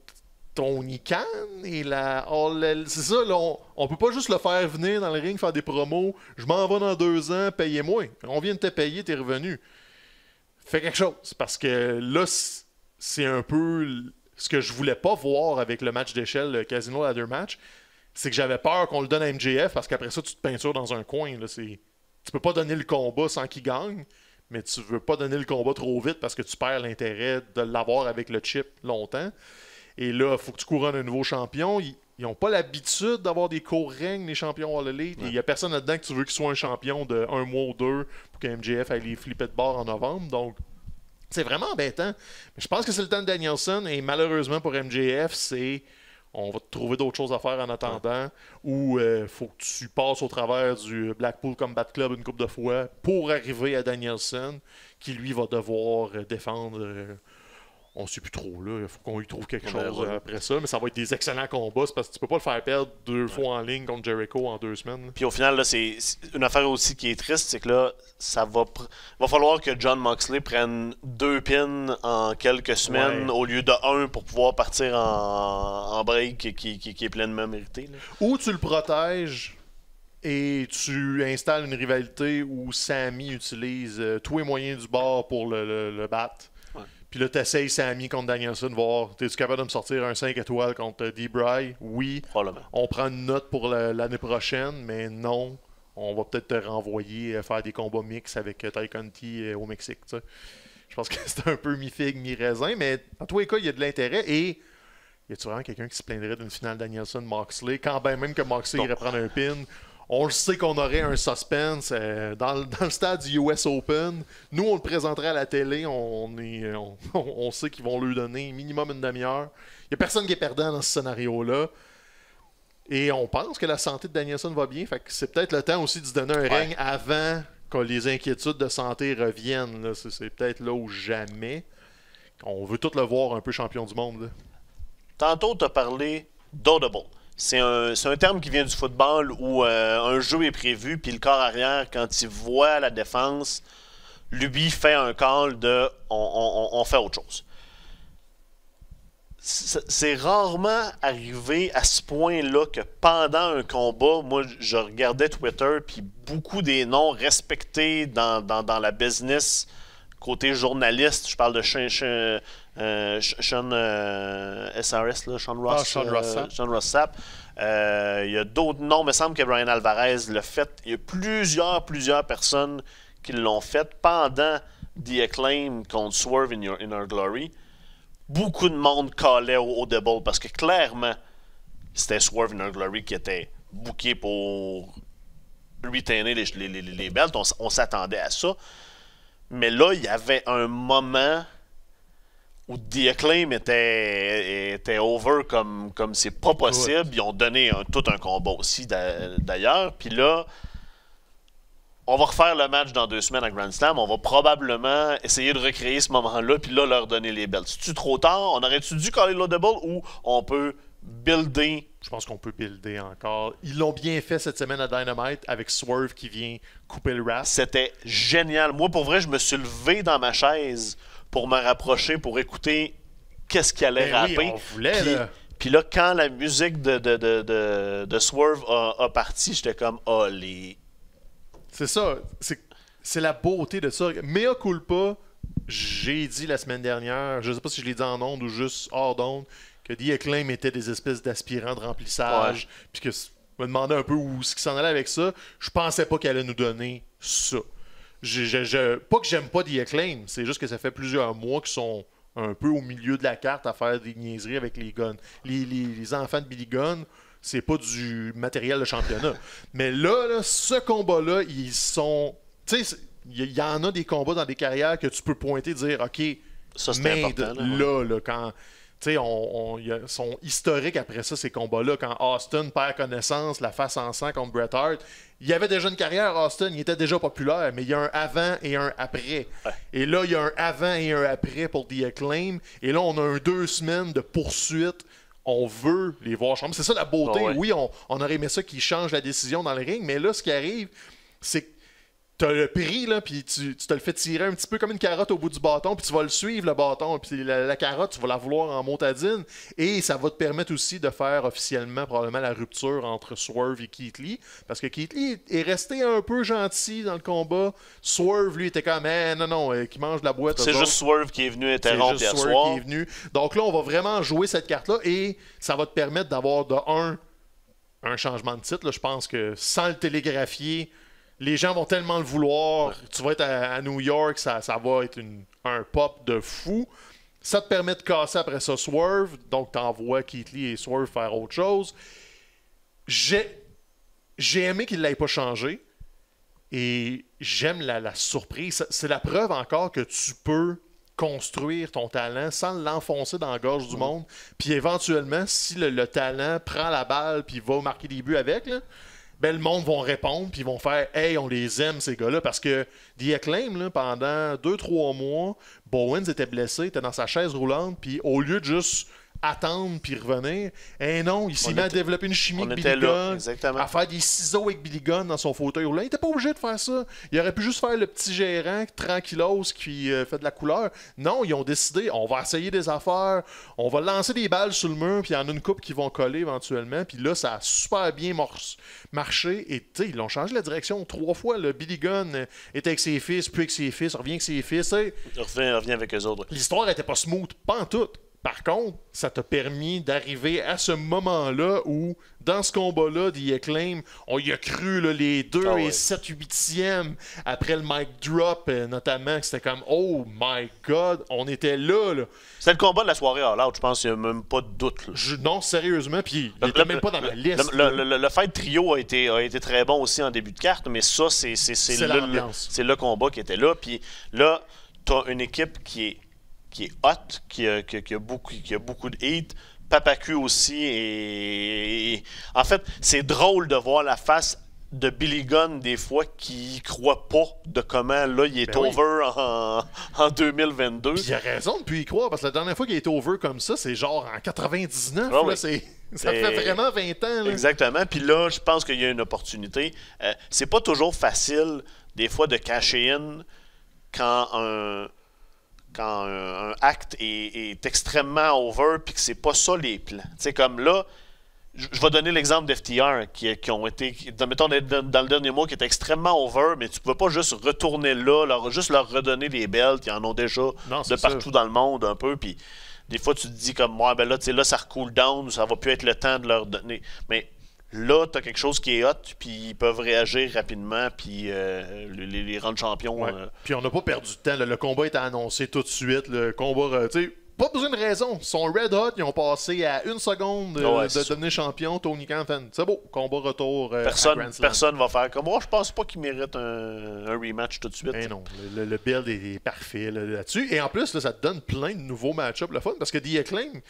Tony Khan et c'est ça, là, on peut pas juste le faire venir dans le ring, faire des promos. Je m'en vais dans 2 ans, payez-moi. On vient de te payer, t'es revenu. Fais quelque chose. Parce que là, c'est un peu ce que je voulais pas voir avec le match d'échelle, le Casino Ladder Match. C'est que j'avais peur qu'on le donne à MJF parce qu'après ça, tu te peintures dans un coin. Là, tu peux pas donner le combat sans qu'il gagne. Mais tu veux pas donner le combat trop vite parce que tu perds l'intérêt de l'avoir avec le chip longtemps. Et là, il faut que tu couronnes un nouveau champion. Ils n'ont pas l'habitude d'avoir des courts règnes, les champions All Elite. Il n'y a personne là-dedans que tu veux qu'il soit un champion de 1 mois ou 2 pour que MJF aille les flipper de bord en novembre. Donc, c'est vraiment embêtant. Mais je pense que c'est le temps de Danielson. Et malheureusement pour MJF, c'est... On va te trouver d'autres choses à faire en attendant ou faut que tu passes au travers du Blackpool Combat Club une couple de fois pour arriver à Danielson qui lui va devoir défendre on sait plus trop là, il faut qu'on lui trouve quelque chose après ça, mais ça va être des excellents combats, c'est parce que tu peux pas le faire perdre 2 fois en ligne contre Jericho en 2 semaines. Puis au final là, c'est une affaire aussi qui est triste, c'est que là ça va falloir que John Moxley prenne 2 pins en quelques semaines au lieu de 1 pour pouvoir partir en break qui est pleinement mérité là. Ou tu le protèges et tu installes une rivalité où Sammy utilise tous les moyens du bord pour le battre. Puis là, t'essayes Sammy contre Danielson, voir, t'es-tu capable de me sortir un 5 étoiles contre D-Bry? Oui. On prend une note pour l'année prochaine, mais non. on va peut-être te renvoyer faire des combats mix avec Ty Conti au Mexique. T'sais. Je pense que c'est un peu mi-figue, mi-raisin, mais dans tous les cas, il y a de l'intérêt. Et y a-tu vraiment quelqu'un qui se plaindrait d'une finale Danielson-Moxley, quand ben même que Moxley irait prendre un pin? On le sait qu'on aurait un suspense dans le stade du US Open. Nous, on le présenterait à la télé. On sait qu'ils vont lui donner minimum une demi-heure. Il n'y a personne qui est perdant dans ce scénario-là. Et on pense que la santé de Danielson va bien. Fait que c'est peut-être le temps aussi de se donner un règne avant que les inquiétudes de santé reviennent. Là. C'est peut-être là où jamais. On veut tout le voir un peu champion du monde. Là. Tantôt, tu as parlé d'audible. C'est un terme qui vient du football où un jeu est prévu, puis le corps arrière, quand il voit la défense, lui fait un call de on fait autre chose. C'est rarement arrivé à ce point-là que pendant un combat, moi je regardais Twitter, puis beaucoup des noms respectés dans la business, côté journaliste, je parle de Sean SRS, là, Sean Ross Sapp. Il y a d'autres noms, il me semble que Brian Alvarez l'a fait. Il y a plusieurs personnes qui l'ont fait pendant The Acclaim contre Swerve in Our Glory. Beaucoup de monde callait au audible parce que clairement, c'était Swerve in Our Glory qui était booké pour retainer les belts. On s'attendait à ça. Mais là, il y avait un moment où The Acclaim était over comme c'est pas possible. Ils ont donné tout un combat aussi, d'ailleurs. Puis là, on va refaire le match dans 2 semaines à Grand Slam. On va probablement essayer de recréer ce moment-là, puis là, leur donner les belts. C'est-tu trop tard? On aurait-tu dû caller l'audible ou on peut builder? Je pense qu'on peut builder encore. Ils l'ont bien fait cette semaine à Dynamite avec Swerve qui vient couper le rap. C'était génial. Moi, pour vrai, je me suis levé dans ma chaise pour me rapprocher, pour écouter qu'est-ce qu'il allait rapper. Oui, on voulait, là. Puis là, quand la musique de Swerve a parti, j'étais comme « Oh, les... » C'est ça. C'est la beauté de ça. Mea culpa, j'ai dit la semaine dernière, je sais pas si je l'ai dit en ondes ou juste hors d'ondes, que The Acclaim était des espèces d'aspirants de remplissage. Puis que je me demandais un peu où ce qui s'en allait avec ça. Je pensais pas qu'elle allait nous donner ça. Pas que j'aime pas The Acclaim, c'est juste que ça fait plusieurs mois qu'ils sont un peu au milieu de la carte à faire des niaiseries avec les guns. Les enfants de Billy Gunn, c'est pas du matériel de championnat. Mais là, ce combat-là, ils sont... Tu sais, il y en a des combats dans des carrières que tu peux pointer et dire, OK, ça, c'est important, là, quand... Tu sais, ils sont historiques après ça, ces combats-là. Quand Austin perd connaissance, la face en sang contre Bret Hart, il y avait déjà une carrière, Austin, il était déjà populaire, mais il y a un avant et un après. Ouais. Et là, il y a un avant et un après pour The Acclaim. Et là, on a 2 semaines de poursuite. On veut les voir changer. C'est ça la beauté. Oh ouais. Oui, on aurait aimé ça qu'ils changent la décision dans le ring, mais là, ce qui arrive, c'est que tu as le prix, là, puis tu te le fais tirer un petit peu comme une carotte au bout du bâton, puis tu vas le suivre, le bâton, puis la carotte, tu vas la vouloir en motadine, et ça va te permettre aussi de faire officiellement probablement la rupture entre Swerve et Keith Lee, parce que Keith Lee est resté un peu gentil dans le combat. Swerve, lui, était comme non, qui mange de la boîte. C'est juste Swerve qui est venu interrompre hier soir. Qui est venu. Donc là, on va vraiment jouer cette carte-là, et ça va te permettre d'avoir un changement de titre. Là, je pense que sans le télégraphier, les gens vont tellement le vouloir. Ouais. Tu vas être à New York, ça va être un pop de fou. Ça te permet de casser après ça Swerve. Donc, tu envoies Keith Lee et Swerve faire autre chose. J'ai aimé qu'il ne l'ait pas changé. Et j'aime la surprise. C'est la preuve encore que tu peux construire ton talent sans l'enfoncer dans la gorge du monde. Puis éventuellement, si le talent prend la balle puis va marquer des buts avec, là, ben, le monde va répondre puis ils vont faire « Hey, on les aime, ces gars-là. » Parce que The Acclaim, là, pendant 2-3 mois, Bowens était blessé, était dans sa chaise roulante, puis au lieu de juste attendre puis revenir, non, il s'est mis à développer une chimie avec Billy Gunn, à faire des ciseaux avec Billy Gunn dans son fauteuil roulant. Il n'était pas obligé de faire ça. Il aurait pu juste faire le petit gérant tranquillos qui fait de la couleur. Non, ils ont décidé, on va essayer des affaires, on va lancer des balles sur le mur, puis il y en a une couple qui vont coller éventuellement, puis là, ça a super bien marché, et ils l'ont changé la direction 3 fois. Le Billy Gunn était avec ses fils, puis avec ses fils, revient avec ses fils. Il revient avec eux autres. L'histoire n'était pas smooth, pas en tout. Par contre, ça t'a permis d'arriver à ce moment-là où, dans ce combat-là, The Acclaim, on y a cru là, les 2 et 7 8e après le mic drop, notamment, que c'était comme « Oh my God! » On était là. C'était le combat de la soirée All Out, je pense qu'il n'y a même pas de doute. Non, sérieusement, puis il n'était même pas dans ma liste. Le fight trio a été très bon aussi en début de carte, mais ça, c'est le combat qui était là. Puis là, tu as une équipe qui est hot, qui a beaucoup de heat. Papacu aussi. Et en fait, c'est drôle de voir la face de Billy Gunn des fois qui croit pas de comment là il est over en 2022. Puis il a raison de plus y croire, parce que la dernière fois qu'il est over comme ça, c'est genre en 99. Ah, là, ça fait vraiment 20 ans. Là. Exactement. Puis là, je pense qu'il y a une opportunité. C'est pas toujours facile, des fois, de cacher in quand un acte est extrêmement over puis que c'est pas ça les plans. Tu sais, comme là, je vais donner l'exemple d'FTR qui ont été, mettons, dans le dernier mois, qui était extrêmement over, mais tu pouvais pas juste retourner là, juste leur redonner les belts, ils en ont déjà de partout dans le monde un peu, puis des fois tu te dis comme moi, ben là, tu sais, là ça recoule down, ça va plus être le temps de leur donner. Mais là, tu as quelque chose qui est hot, puis ils peuvent réagir rapidement, puis les rendre champions. Puis on n'a pas perdu de temps. Là. Le combat était annoncé tout de suite. Le combat, tu sais, pas besoin de raison. Ils sont red hot. Ils ont passé à 1 seconde de devenir champion. Tony Khan fait c'est beau. Combat retour. Personne va faire comme moi. Je pense pas qu'il mérite un rematch tout de suite. Eh non. Le build est parfait là-dessus. Et en plus, là, ça te donne plein de nouveaux match-ups le fun parce que The Acclaim,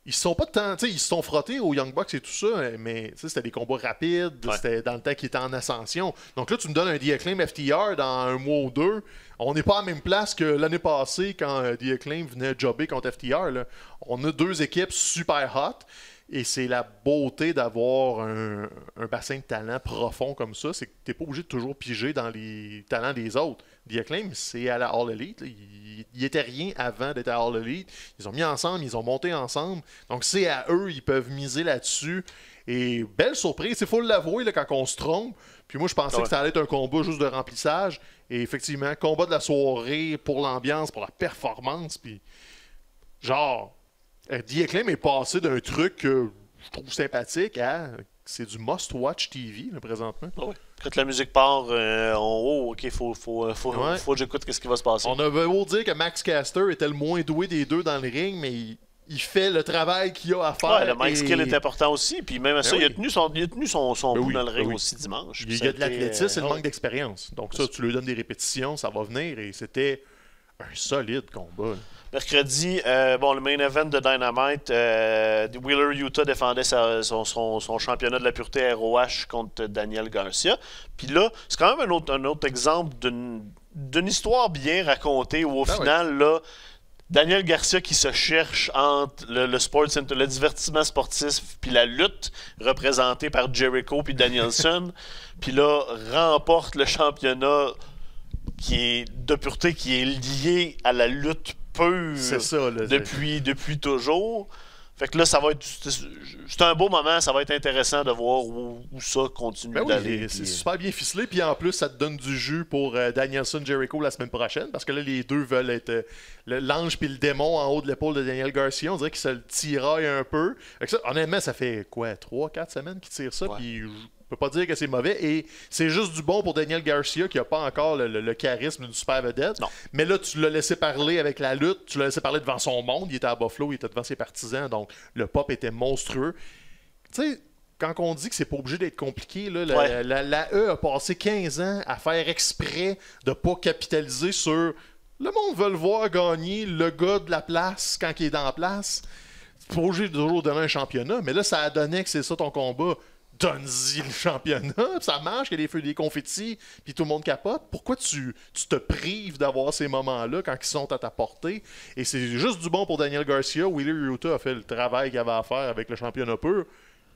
ils se sont pas de temps, ils se sont frottés aux Young Bucks et tout ça, mais c'était des combats rapides, c'était dans le temps qu'ils étaient en ascension. Donc là, tu me donnes un The Acclaim FTR dans 1 mois ou 2. On n'est pas à la même place que l'année passée quand The Acclaim venait jobber contre FTR. Là. On a 2 équipes super hot. Et c'est la beauté d'avoir un bassin de talent profond comme ça. C'est que tu n'es pas obligé de toujours piger dans les talents des autres. The Acclaim, c'est à la All Elite. Il n'était rien avant d'être à All Elite. Ils ont mis ensemble, ils ont monté ensemble. Donc c'est à eux, ils peuvent miser là-dessus. Et belle surprise, il faut l'avouer là, quand on se trompe. Puis moi, je pensais que ça allait être un combat juste de remplissage. Et effectivement, combat de la soirée pour l'ambiance, pour la performance. Puis genre... The Acclaim est passé d'un truc que je trouve sympathique à... C'est du must-watch TV, là, présentement. Oui. Quand la musique part, OK, faut que j'écoute ce qui va se passer. On avait beau dire que Max Caster était le moins doué des deux dans le ring, mais il fait le travail qu'il a à faire. Ouais, le mic skill est important aussi. Puis même à ça, il a tenu son bout dans le ring aussi dimanche. Il y a de l'athlétisme et le manque d'expérience. Donc ça, tu lui donnes des répétitions, ça va venir. Et c'était un solide combat. Mercredi, le main event de Dynamite, Wheeler Yuta défendait son championnat de la pureté ROH contre Daniel Garcia. Puis là, c'est quand même un autre exemple d'une histoire bien racontée où au final, là, Daniel Garcia qui se cherche entre le divertissement sportif puis la lutte représentée par Jericho puis Danielson, puis là, remporte le championnat de pureté qui est lié à la lutte pure depuis toujours. Fait que là, ça va être... C'est un beau moment, ça va être intéressant de voir où ça continue d'aller. C'est super bien ficelé, puis en plus, ça te donne du jus pour Danielson Jericho la semaine prochaine, parce que là, les deux veulent être l'ange puis le démon en haut de l'épaule de Daniel Garcia. On dirait qu'ils se le tiraillent un peu. Fait que ça, honnêtement, ça fait quoi, 3-4 semaines qu'ils tirent ça, puis... Je peux pas dire que c'est mauvais. Et c'est juste du bon pour Daniel Garcia qui n'a pas encore le charisme d'une super vedette. Non. Mais là, tu l'as laissé parler avec la lutte. Tu l'as laissé parler devant son monde. Il était à Buffalo, il était devant ses partisans. Donc, le pop était monstrueux. Tu sais, quand on dit que c'est pas obligé d'être compliqué, là, la E a passé 15 ans à faire exprès de pas capitaliser sur... Le monde veut le voir gagner, le gars de la place quand il est dans la place. C'est pas obligé de toujours donner un championnat. Mais là, ça a donné que c'est ça ton combat. Donne-y le championnat, ça marche, qu'il y a des feux, des confettis, puis tout le monde capote. Pourquoi tu te prives d'avoir ces moments-là quand ils sont à ta portée? Et c'est juste du bon pour Daniel Garcia. Wheeler Yuta a fait le travail qu'il avait à faire avec le championnat pur.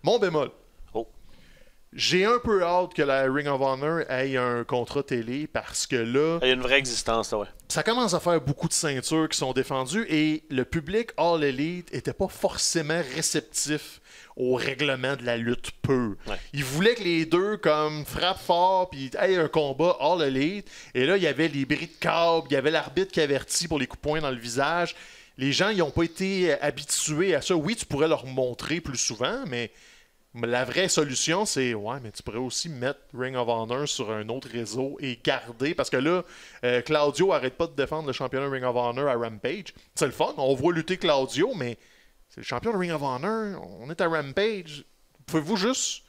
Mon bémol. J'ai un peu hâte que la Ring of Honor ait un contrat télé parce que là... Il y a une vraie existence, là, ouais. Ça commence à faire beaucoup de ceintures qui sont défendues et le public All Elite était pas forcément réceptif au règlement de la lutte pure. Ouais. Ils voulaient que les deux comme frappent fort puis aient un combat All Elite. Et là, il y avait les bris de câble, il y avait l'arbitre qui avertit pour les coups de poing dans le visage. les gens n'ont pas été habitués à ça. Oui, tu pourrais leur montrer plus souvent, mais la vraie solution, c'est mais tu pourrais aussi mettre Ring of Honor sur un autre réseau et garder. Parce que là, Claudio arrête pas de défendre le championnat Ring of Honor à Rampage. C'est le fun, on voit lutter Claudio, mais c'est le champion de Ring of Honor, on est à Rampage. Pouvez-vous juste.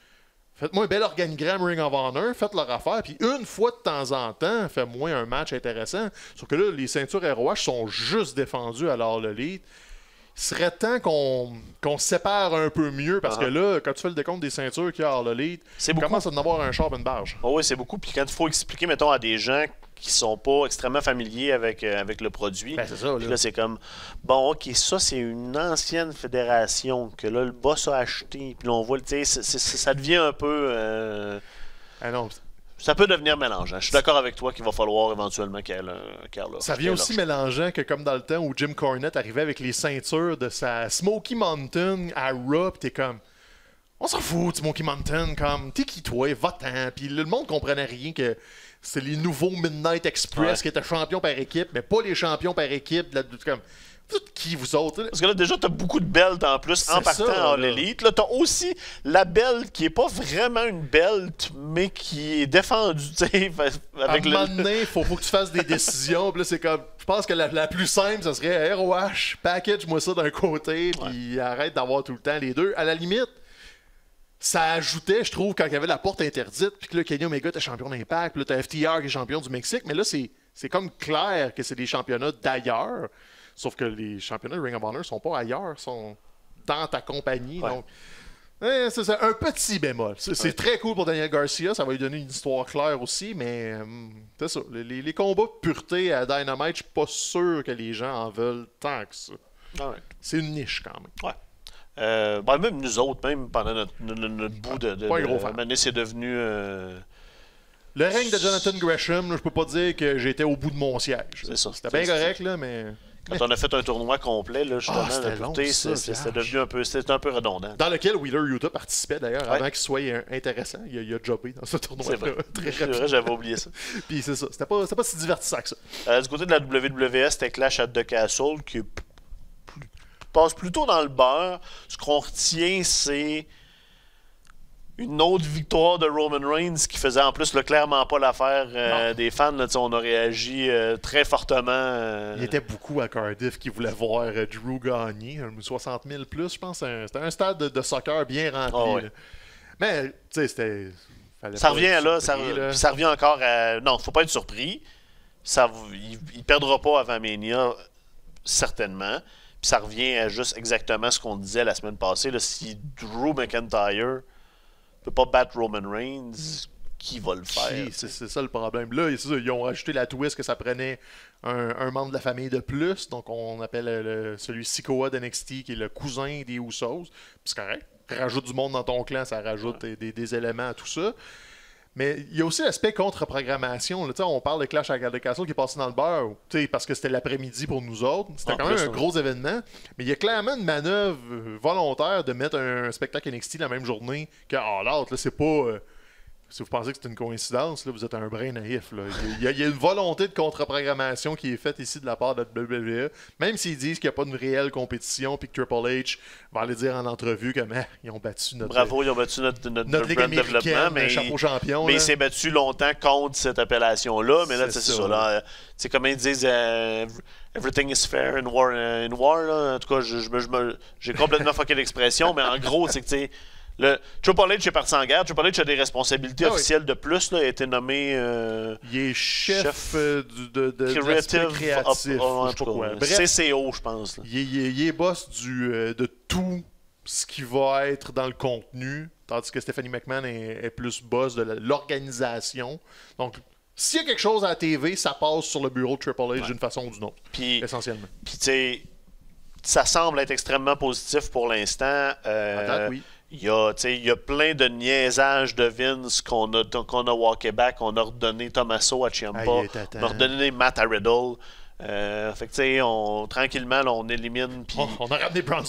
Faites-moi un bel organigramme Ring of Honor, faites leur affaire, puis une fois de temps en temps, faites-moi un match intéressant. Sauf que là, les ceintures ROH sont juste défendues à l'All Elite. Il serait temps qu'on se sépare un peu mieux, parce que là, quand tu fais le décompte des ceintures qu'il y a à l'All Elite, tu commences à en avoir un char et une barge. Oh oui, c'est beaucoup. Puis quand il faut expliquer, mettons, à des gens qui sont pas extrêmement familiers avec le produit, c'est ça, puis là, c'est comme, bon, OK, ça, c'est une ancienne fédération que là, le boss a acheté, puis là, on voit, tu sais, ça devient un peu... non, ça peut devenir mélangeant. Je suis d'accord avec toi qu'il va falloir éventuellement qu'il y ait ça vient aussi mélangeant que comme dans le temps où Jim Cornette arrivait avec les ceintures de sa Smoky Mountain à Raw, pis t'es comme... On s'en fout, Smoky Mountain, comme... T'es qui toi? Va-t'en. Puis le monde comprenait rien que... C'est les nouveaux Midnight Express qui étaient champions par équipe, mais pas les champions par équipe. Là, comme... Qui vous autres? Parce que là, déjà, t'as beaucoup de belts en plus en partant en l'élite. Là, t'as aussi la belt qui est pas vraiment une belt, mais qui est défendue, tu sais. Avec un moment donné, faut que tu fasses des décisions. Puis là, c'est comme... Je pense que la plus simple, ça serait ROH, package-moi ça d'un côté, puis arrête d'avoir tout le temps les deux. À la limite, ça ajoutait, je trouve, quand il y avait la porte interdite, puis que là, Kenny Omega était champion d'Impact, puis là, t'as FTR qui est champion du Mexique, mais là, c'est comme clair que c'est des championnats d'ailleurs. Sauf que les championnats de Ring of Honor sont pas ailleurs, sont dans ta compagnie. Donc, c'est un petit bémol. C'est très cool pour Daniel Garcia, ça va lui donner une histoire claire aussi, mais c'est ça. Les combats de pureté à Dynamite, je suis pas sûr que les gens en veulent tant que ça. C'est une niche quand même. Même nous autres, même pendant notre bout de c'est devenu... Le règne de Jonathan Gresham, là, je peux pas dire que j'étais au bout de mon siège. C'est ça. C'était bien correct, là, mais... Quand on a fait un tournoi complet, là, justement, c'était devenu un peu redondant. Dans lequel Wheeler Yuta participait d'ailleurs, avant qu'il soit intéressant. Il a jobbé dans ce tournoi-là. C'est vrai, j'avais oublié ça. Puis c'est ça. C'était pas si divertissant que ça. Du côté de la WWE, c'était Clash at the Castle qui passe plutôt dans le beurre. Ce qu'on retient, c'est une autre victoire de Roman Reigns qui faisait en plus clairement pas l'affaire des fans. Là, on a réagi très fortement. Il y était beaucoup à Cardiff qui voulaient voir Drew gagner. 60 000 plus, je pense. C'était un stade de soccer bien rempli. Mais, tu sais, c'était... Ça revient là, ça revient encore à... Non, faut pas être surpris. Il perdra pas avant Mania, certainement. Puis ça revient à juste exactement ce qu'on disait la semaine passée. Là, si Drew McIntyre peut pas battre Roman Reigns, qui va le faire? C'est ça le problème. Là, ils ont rajouté la twist que ça prenait un membre de la famille de plus. Donc, on appelle celui Sikoa d'NXT, qui est le cousin des Usos. Puis c'est correct. Rajoute du monde dans ton clan, ça rajoute des éléments à tout ça. Mais il y a aussi l'aspect contre-programmation. Là, on parle de Clash at the Castle qui est passé dans le beurre parce que c'était l'après-midi pour nous autres. C'était quand même un gros événement. Mais il y a clairement une manœuvre volontaire de mettre un spectacle NXT la même journée que All Out. Là, c'est pas... si vous pensez que c'est une coïncidence, là, vous êtes un brin naïf. Là. Il y a une volonté de contre-programmation qui est faite ici de la part de la WWE. Même s'ils disent qu'il n'y a pas de réelle compétition puis que Triple H va aller dire en entrevue que ils ont battu notre... Bravo, ils ont battu notre brand développement. Mais chapeau champion. Mais il s'est battu longtemps contre cette appellation-là. Mais là, c'est ça. Là, c'est comme ils disent... Everything is fair in war. Là. En tout cas, j'ai complètement fucké l'expression. Mais en gros, c'est que tu sais... Le Triple H est parti en guerre. Triple H a des responsabilités officielles de plus. Là, il a été nommé... il est chef de créatif. Bref, CCO, je pense. Là. Il est boss de tout ce qui va être dans le contenu, tandis que Stephanie McMahon est plus boss de l'organisation. Donc, s'il y a quelque chose à la TV, ça passe sur le bureau de Triple H d'une façon ou d'une autre, essentiellement. Puis, tu sais, ça semble être extrêmement positif pour l'instant. À date, oui. Il y a plein de niaisages de Vince qu'on a walké back. On a redonné Tommaso à Ciampa. On a redonné Matt à Riddle. Fait que tu sais, tranquillement, là, on élimine. Pis... on a ramené Braun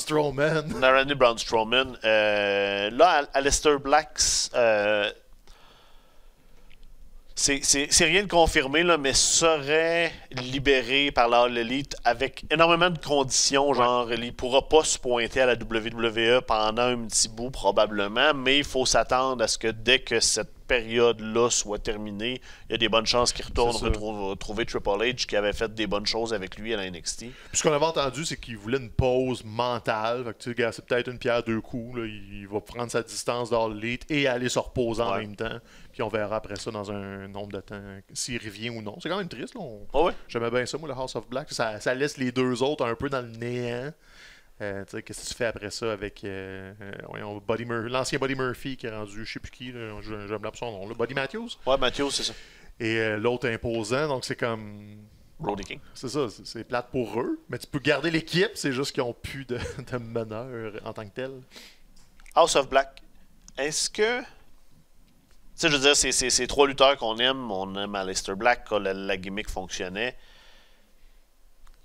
Strowman. Là, Aleister Black, c'est rien de confirmé, là, mais serait libéré par la All Elite avec énormément de conditions. Genre, il ne pourra pas se pointer à la WWE pendant un petit bout, probablement, mais il faut s'attendre à ce que dès que cette période-là soit terminée, il y a des bonnes chances qu'il retourne retrouver Triple H qui avait fait des bonnes choses avec lui à la NXT. Puis ce qu'on avait entendu, c'est qu'il voulait une pause mentale. Fait que, tu sais, c'est peut-être une pierre deux coups. Là. Il va prendre sa distance dans l'élite et aller se reposer en même temps. Puis on verra après ça dans un nombre de temps s'il revient ou non. C'est quand même triste. Là. J'aimais bien ça, moi, le House of Black. Ça laisse les deux autres un peu dans le néant. Qu'est-ce que tu fais après ça avec l'ancien Buddy Murphy qui est rendu je sais plus qui, je me rappelle son nom, là. Buddy Matthews? Ouais, Matthews, c'est ça. Et l'autre imposant, donc c'est comme... Brody King. C'est ça, c'est plate pour eux, mais tu peux garder l'équipe, c'est juste qu'ils n'ont plus de meneur en tant que tel. House of Black, est-ce que... Tu sais, je veux dire, c'est trois lutteurs qu'on aime. On aime Aleister Black, quand la gimmick fonctionnait.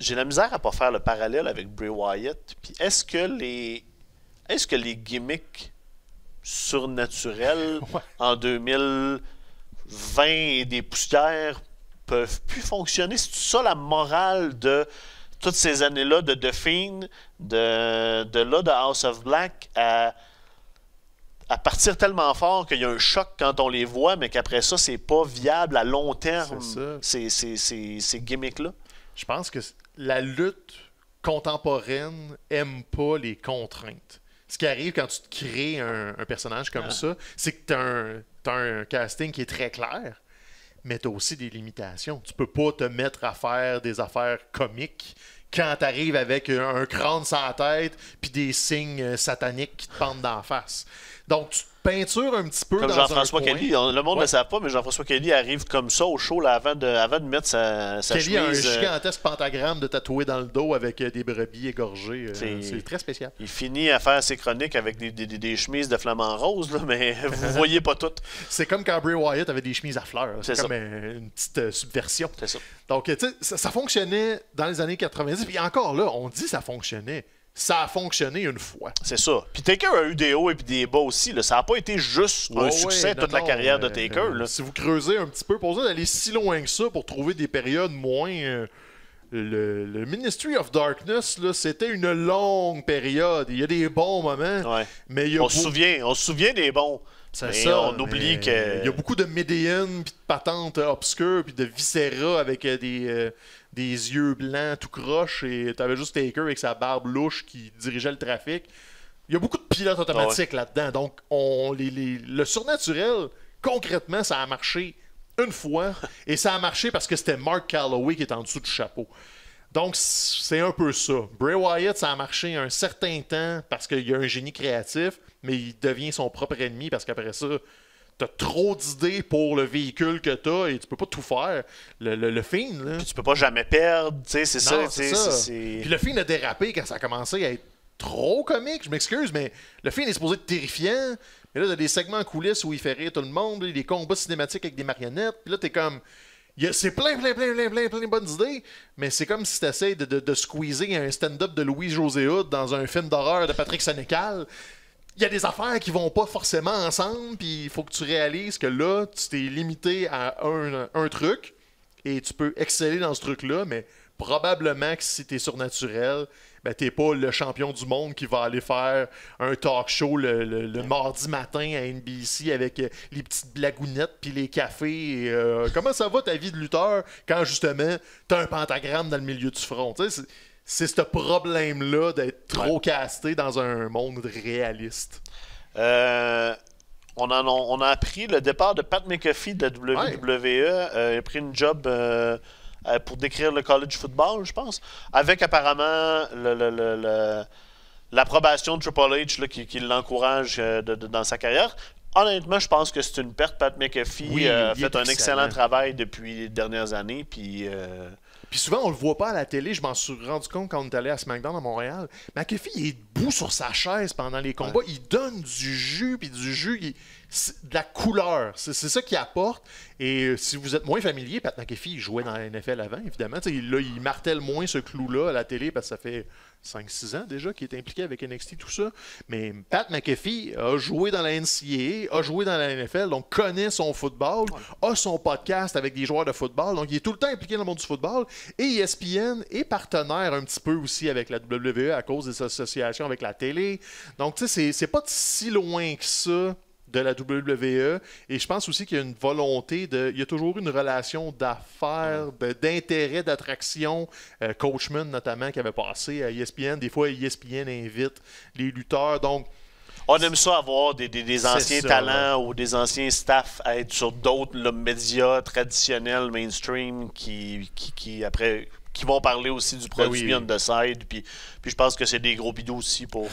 J'ai la misère à pas faire le parallèle avec Bray Wyatt. Puis est-ce que les gimmicks surnaturels en 2020 et des poussières peuvent plus fonctionner? C'est ça la morale de toutes ces années-là de The Fiend, de House of Black à partir tellement fort qu'il y a un choc quand on les voit, mais qu'après ça, c'est pas viable à long terme, ces gimmicks-là? Je pense que la lutte contemporaine aime pas les contraintes. Ce qui arrive quand tu te crées un personnage comme ça, c'est que tu as un casting qui est très clair, mais tu as aussi des limitations. Tu peux pas te mettre à faire des affaires comiques quand tu arrives avec un crâne sans tête puis des signes sataniques qui te pendent d'en face. Donc, tu te peintures un petit peu comme dans Jean-François un coin. Kelly. Le monde ne le savent pas, mais Jean-François Kelly arrive comme ça au show là, avant de mettre sa Kelly chemise. Kelly a un gigantesque pentagramme de tatoué dans le dos avec des brebis égorgées. C'est très spécial. Il finit à faire ses chroniques avec des chemises de flamant rose, là, mais vous voyez pas toutes. C'est comme quand Bray Wyatt avait des chemises à fleurs. C'est comme une petite subversion. C'est ça. Donc, tu sais, ça fonctionnait dans les années 90. Puis encore là, on dit ça fonctionnait. Ça a fonctionné une fois. C'est ça. Puis Taker a eu des hauts et puis des bas aussi. Là. Ça n'a pas été juste un succès toute la carrière de Taker. Là. Si vous creusez un petit peu, pour ça d'aller si loin que ça pour trouver des périodes moins... Le Ministry of Darkness, là, c'était une longue période. Il y a des bons moments. Mais il y a on se souvient des bons. C'est ça. On oublie que... Il y a beaucoup de médiennes, puis de patentes obscures, puis de viscéra avec des yeux blancs tout croche, et t'avais juste Taker avec sa barbe louche qui dirigeait le trafic. Il y a beaucoup de pilotes automatiques là-dedans. Donc, le surnaturel, concrètement, ça a marché une fois, et ça a marché parce que c'était Mark Calaway qui est en dessous du chapeau. Donc, c'est un peu ça. Bray Wyatt, ça a marché un certain temps parce qu'il y a un génie créatif, mais il devient son propre ennemi parce qu'après ça, t'as trop d'idées pour le véhicule que t'as et tu peux pas tout faire. Le Fiend, là... Puis tu peux pas jamais perdre, tu sais, c'est ça. Puis le Fiend a dérapé quand ça a commencé à être trop comique, je m'excuse, mais le Fiend est supposé être terrifiant. Mais là, t'as des segments en coulisses où il fait rire tout le monde, des combats cinématiques avec des marionnettes, puis là, t'es comme... C'est plein de bonnes idées, mais c'est comme si t'essayes de squeezer un stand-up de Louis-José Hood dans un film d'horreur de Patrick Sénécal. Il y a des affaires qui vont pas forcément ensemble, puis il faut que tu réalises que là, tu t'es limité à un truc, et tu peux exceller dans ce truc-là, mais probablement que si t'es surnaturel, ben t'es pas le champion du monde qui va aller faire un talk show le mardi matin à NBC avec les petites blagounettes puis les cafés. Et, comment ça va ta vie de lutteur quand justement t'as un pentagramme dans le milieu du front? C'est ce problème-là d'être trop casté dans un monde réaliste. On a appris le départ de Pat McAfee de la WWE. Il a pris une job pour décrire le college football, je pense, avec apparemment l'approbation de Triple H là, qui l'encourage dans sa carrière. Honnêtement, je pense que c'est une perte. Pat McAfee a fait un excellent travail depuis les dernières années. Puis souvent, on le voit pas à la télé. Je m'en suis rendu compte quand on est allé à SmackDown à Montréal. McAfee, il est debout sur sa chaise pendant les combats. Il donne du jus, puis du jus. de la couleur. C'est ça qu'il apporte. Et si vous êtes moins familier, Pat McAfee, il jouait dans la NFL avant, évidemment. Là, il martèle moins ce clou-là à la télé parce que ça fait 5-6 ans déjà qu'il est impliqué avec NXT, tout ça. Mais Pat McAfee a joué dans la NCAA, a joué dans la NFL, donc connaît son football, a son podcast avec des joueurs de football, donc il est tout le temps impliqué dans le monde du football. Et ESPN est partenaire un petit peu aussi avec la WWE à cause des associations avec la télé. Donc, tu sais, c'est pas si loin que ça de la WWE. Et je pense aussi qu'il y a une volonté de... Il y a toujours une relation d'affaires, d'intérêt, d'attraction. Coachman, notamment, qui avait passé à ESPN. Des fois, ESPN invite les lutteurs. Donc, on aime ça avoir des anciens talents ou des anciens staffs à être sur d'autres médias traditionnels, mainstream, qui après... qui vont parler aussi du produit on the side. Puis je pense que c'est des gros bidous aussi pour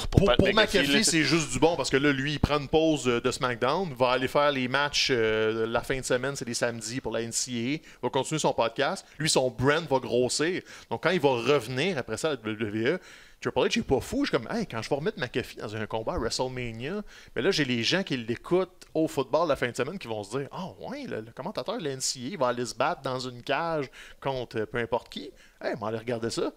McAfee, c'est juste du bon parce que là, lui, il prend une pause de SmackDown, va aller faire les matchs la fin de semaine, c'est les samedis pour la NCAA, va continuer son podcast. Lui, son brand va grossir. Donc, quand il va revenir après ça à la WWE, Triple H, il n'est pas fou. Je suis comme, hey, quand je vais remettre McAfee dans un combat à WrestleMania, mais là, j'ai les gens qui l'écoutent au football la fin de semaine qui vont se dire, ouais, le commentateur de la NCAA va aller se battre dans une cage contre peu importe qui. Hey, on va aller regarder ça.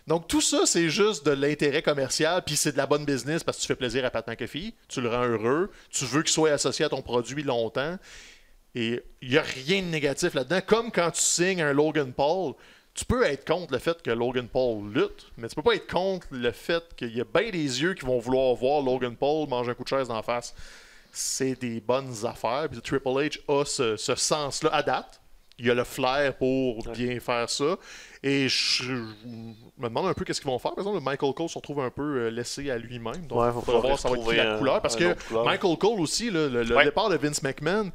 Donc, tout ça, c'est juste de l'intérêt commercial, puis c'est de la bonne business parce que tu fais plaisir à Pat McAfee, tu le rends heureux, tu veux qu'il soit associé à ton produit longtemps, et il n'y a rien de négatif là-dedans. Comme quand tu signes un Logan Paul, tu peux être contre le fait que Logan Paul lutte, mais tu peux pas être contre le fait qu'il y a bien des yeux qui vont vouloir voir Logan Paul manger un coup de chaise d'en face. C'est des bonnes affaires. Puis Triple H a ce sens-là à date. Il a le flair pour bien faire ça. Et je me demande un peu qu'est-ce qu'ils vont faire. Par exemple, Michael Cole se retrouve un peu laissé à lui-même. Donc, il va voir ça va être qui la couleur. Parce que Michael Cole aussi, le départ de Vince McMahon,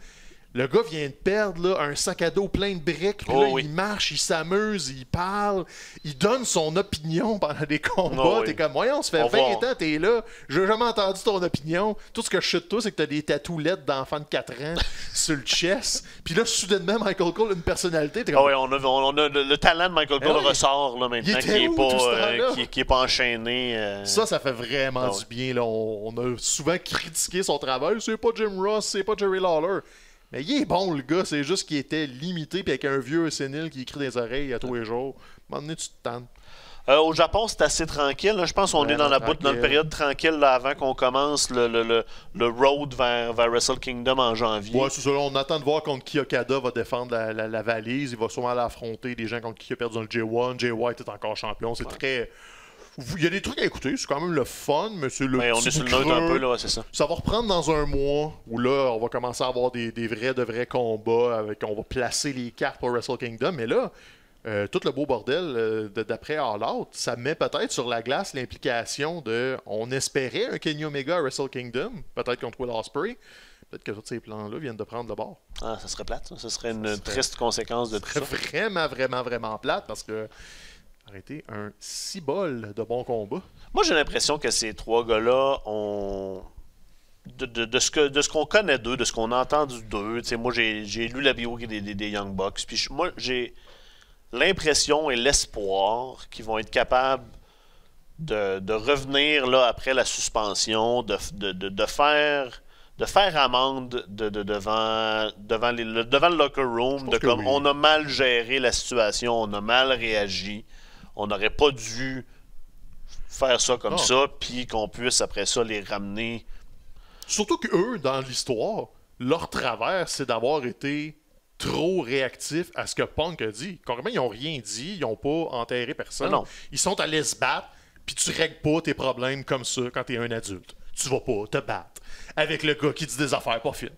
le gars vient de perdre là, un sac à dos plein de briques. Puis là, il marche, il s'amuse, il parle, il donne son opinion pendant des combats. T'es comme, voyons, ça fait 20 ans, t'es là. J'ai jamais entendu ton opinion. Tout ce que je sais de toi, c'est que t'as des tatouettes d'enfants de 4 ans sur le chest. Puis là, soudainement, Michael Cole a une personnalité. Comme... on a le talent de Michael Cole ressort là, maintenant, qui est pas enchaîné. Ça fait vraiment du bien. Là. On a souvent critiqué son travail. C'est pas Jim Ross, c'est pas Jerry Lawler. Mais il est bon, le gars. C'est juste qu'il était limité puis avec un vieux sénile qui écrit des oreilles à tous les jours. À un moment donné, tu te tannes. Au Japon, c'est assez tranquille. Là. Je pense qu'on est dans notre période tranquille là, avant qu'on commence le road vers Wrestle Kingdom en janvier. Ouais, c'est ça. Là, on attend de voir contre qui Okada va défendre la valise. Il va sûrement aller affronter des gens contre qui il a perdu dans le J1. Jay White est encore champion. C'est très... Il y a des trucs à écouter, c'est quand même le fun, mais c'est le on est sur le note un peu, là, c'est ça. Ça va reprendre dans un mois, où là, on va commencer à avoir des vrais combats, on va placer les cartes pour Wrestle Kingdom, mais là, tout le beau bordel d'après All Out, ça met peut-être sur la glace l'implication de... On espérait un Kenny Omega à Wrestle Kingdom, peut-être contre Will Ospreay. Peut-être que tous ces plans-là viennent de prendre le bord. Ah, ça serait plate, ça. Ça serait une triste conséquence de tout ça. Vraiment plate, parce que arrêter un cibole de bon combat. Moi, j'ai l'impression que ces trois gars-là ont... De ce qu'on connaît d'eux, de ce qu'on a entendu d'eux, moi, j'ai lu la bio des Young Bucks, puis moi, j'ai l'impression et l'espoir qu'ils vont être capables de revenir là, après la suspension, de faire amende devant le locker room, on a mal géré la situation, on a mal réagi. On n'aurait pas dû faire ça comme ça, puis qu'on puisse après ça les ramener. Surtout qu'eux, dans l'histoire, leur travers, c'est d'avoir été trop réactifs à ce que Punk a dit. Concrètement, ils n'ont rien dit, ils n'ont pas enterré personne. Non. Ils sont allés se battre, puis tu règles pas tes problèmes comme ça quand tu es un adulte. Tu vas pas te battre avec le gars qui dit des affaires pas fines.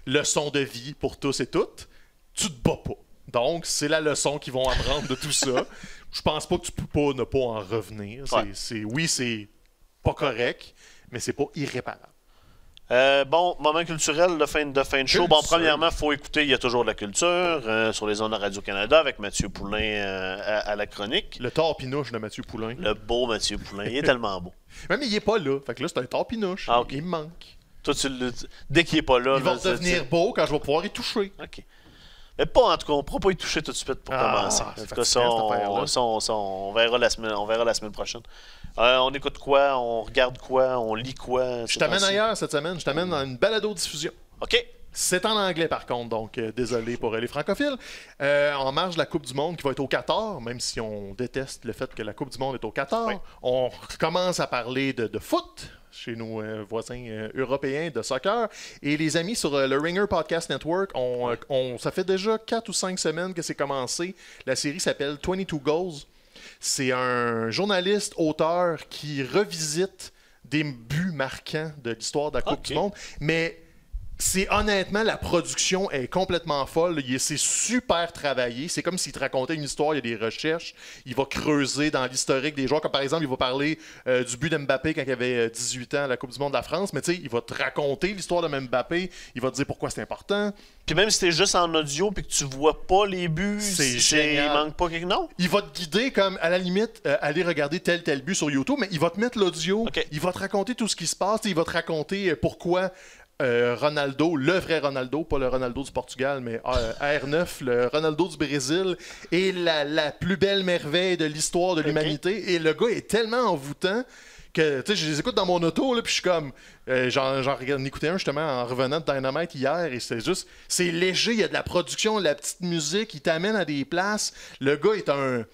Leçon de vie pour tous et toutes, tu te bats pas. Donc, c'est la leçon qu'ils vont apprendre de tout ça. Je pense pas que tu peux pas ne pas en revenir. Oui, c'est pas correct, mais c'est pas irréparable. Moment culturel de fin de show. Bon, premièrement, il faut écouter Il y a toujours de la culture sur les ondes de Radio-Canada avec Mathieu Poulain à la chronique. Le torpinouche de Mathieu Poulain. Le beau Mathieu Poulain. Il est tellement beau. Même il est pas là. Fait que là, c'est un torpinouche. Ah, okay. Il me manque. Toi, dès qu'il est pas là... Il va devenir beau quand je vais pouvoir y toucher. OK. Mais pas, en tout cas, on ne pourra pas y toucher tout de suite pour commencer. En tout cas, on verra la semaine prochaine. On écoute quoi? On regarde quoi? On lit quoi? Je t'amène ailleurs cette semaine. Je t'amène dans une balado-diffusion. OK. C'est en anglais, par contre, donc désolé pour les francophiles. En marge de la Coupe du Monde qui va être au Qatar, même si on déteste le fait que la Coupe du Monde est au Qatar, Oui. on commence à parler de foot chez nos voisins européens, de soccer. Et les amis sur le Ringer Podcast Network, ça fait déjà 4 ou 5 semaines que c'est commencé. La série s'appelle 22 Goals. C'est un journaliste, auteur qui revisite des buts marquants de l'histoire de la Coupe du Monde. Mais c'est honnêtement, la production est complètement folle. C'est super travaillé. C'est comme s'il te racontait une histoire, il y a des recherches. Il va creuser dans l'historique des joueurs. Comme par exemple, il va parler du but d'Mbappé quand il avait 18 ans à la Coupe du Monde de la France. Mais tu sais, il va te raconter l'histoire de Mbappé. Il va te dire pourquoi c'est important. Puis même si t'es juste en audio puis que tu vois pas les buts, C'est génial. Il manque pas quelque chose. Non? Il va te guider comme, à la limite, aller regarder tel but sur YouTube, mais il va te mettre l'audio. OK. Il va te raconter tout ce qui se passe. Il va te raconter pourquoi Ronaldo, le vrai Ronaldo, pas le Ronaldo du Portugal, mais R9, le Ronaldo du Brésil, est la plus belle merveille de l'histoire de l'humanité. Et le gars est tellement envoûtant que, tu sais, je les écoute dans mon auto, là, puis je suis comme... j'en écoutais un, justement, en revenant de Dynamite hier, et c'est léger, il y a de la production, de la petite musique, il t'amène à des places. Le gars est un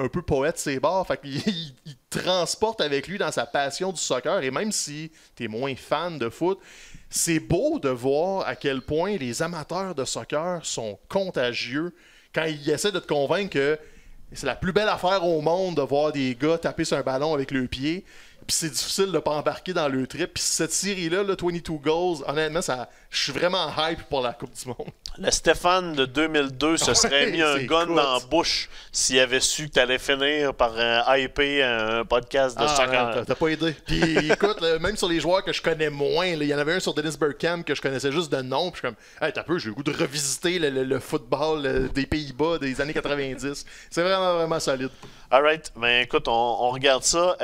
peu poète, c'est bords, fait qu'il il transporte avec lui dans sa passion du soccer, et même si t'es moins fan de foot, c'est beau de voir à quel point les amateurs de soccer sont contagieux quand ils essaient de te convaincre que c'est la plus belle affaire au monde de voir des gars taper sur un ballon avec le pied. Puis c'est difficile de ne pas embarquer dans le trip. Puis cette série-là, le 22 Goals, honnêtement, je suis vraiment hype pour la Coupe du Monde. Le Stéphane de 2002 se serait mis un gun dans la bouche s'il avait su que t'allais finir par hyper un podcast de soccer. T'as pas aidé. Puis écoute, même sur les joueurs que je connais moins, il y en avait un sur Dennis Bergkamp que je connaissais juste de nom. Puis je suis comme, hey, t'as peu, j'ai le goût de revisiter le football des Pays-Bas des années 90. C'est vraiment, vraiment solide. Alright, ben écoute, on regarde ça.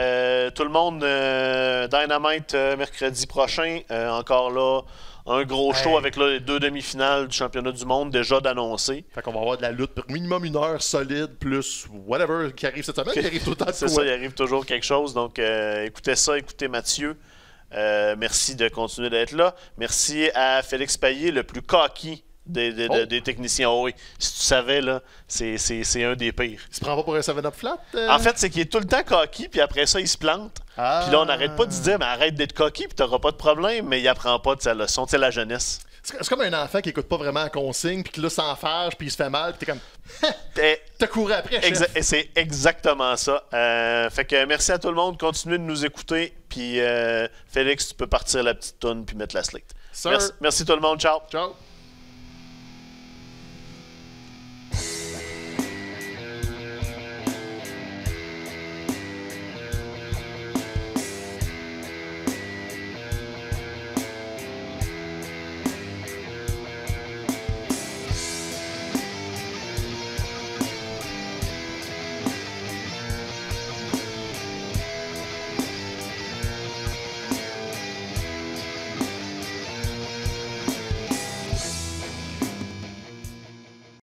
Tout le monde, Dynamite mercredi prochain, encore là, un gros show avec là, les 2 demi-finales du championnat du monde déjà d'annoncer. Fait qu'on va avoir de la lutte pour minimum 1 heure solide, plus whatever qui arrive cette semaine, qui arrive tout le temps de C'est ça, il arrive toujours quelque chose. Donc écoutez ça, écoutez Mathieu. Merci de continuer d'être là. Merci à Félix Payet, le plus cocky des techniciens. Oh oui, si tu savais, là, c'est un des pires. Il se prend pas pour un 7-up flat? En fait, c'est qu'il est tout le temps cocky, puis après ça, il se plante. Puis là, on n'arrête pas de se dire, mais arrête d'être cocky, puis t'auras pas de problème, mais il apprend pas de sa leçon. Tu sais, la jeunesse. C'est comme un enfant qui écoute pas vraiment la consigne, puis qui là s'enfarge, puis il se fait mal, puis t'es comme... T'as couru après, chef. C'est exactement ça. Fait que merci à tout le monde. Continuez de nous écouter. Puis Félix, tu peux partir la petite toune puis mettre la slate. Merci tout le monde. Ciao. Ciao.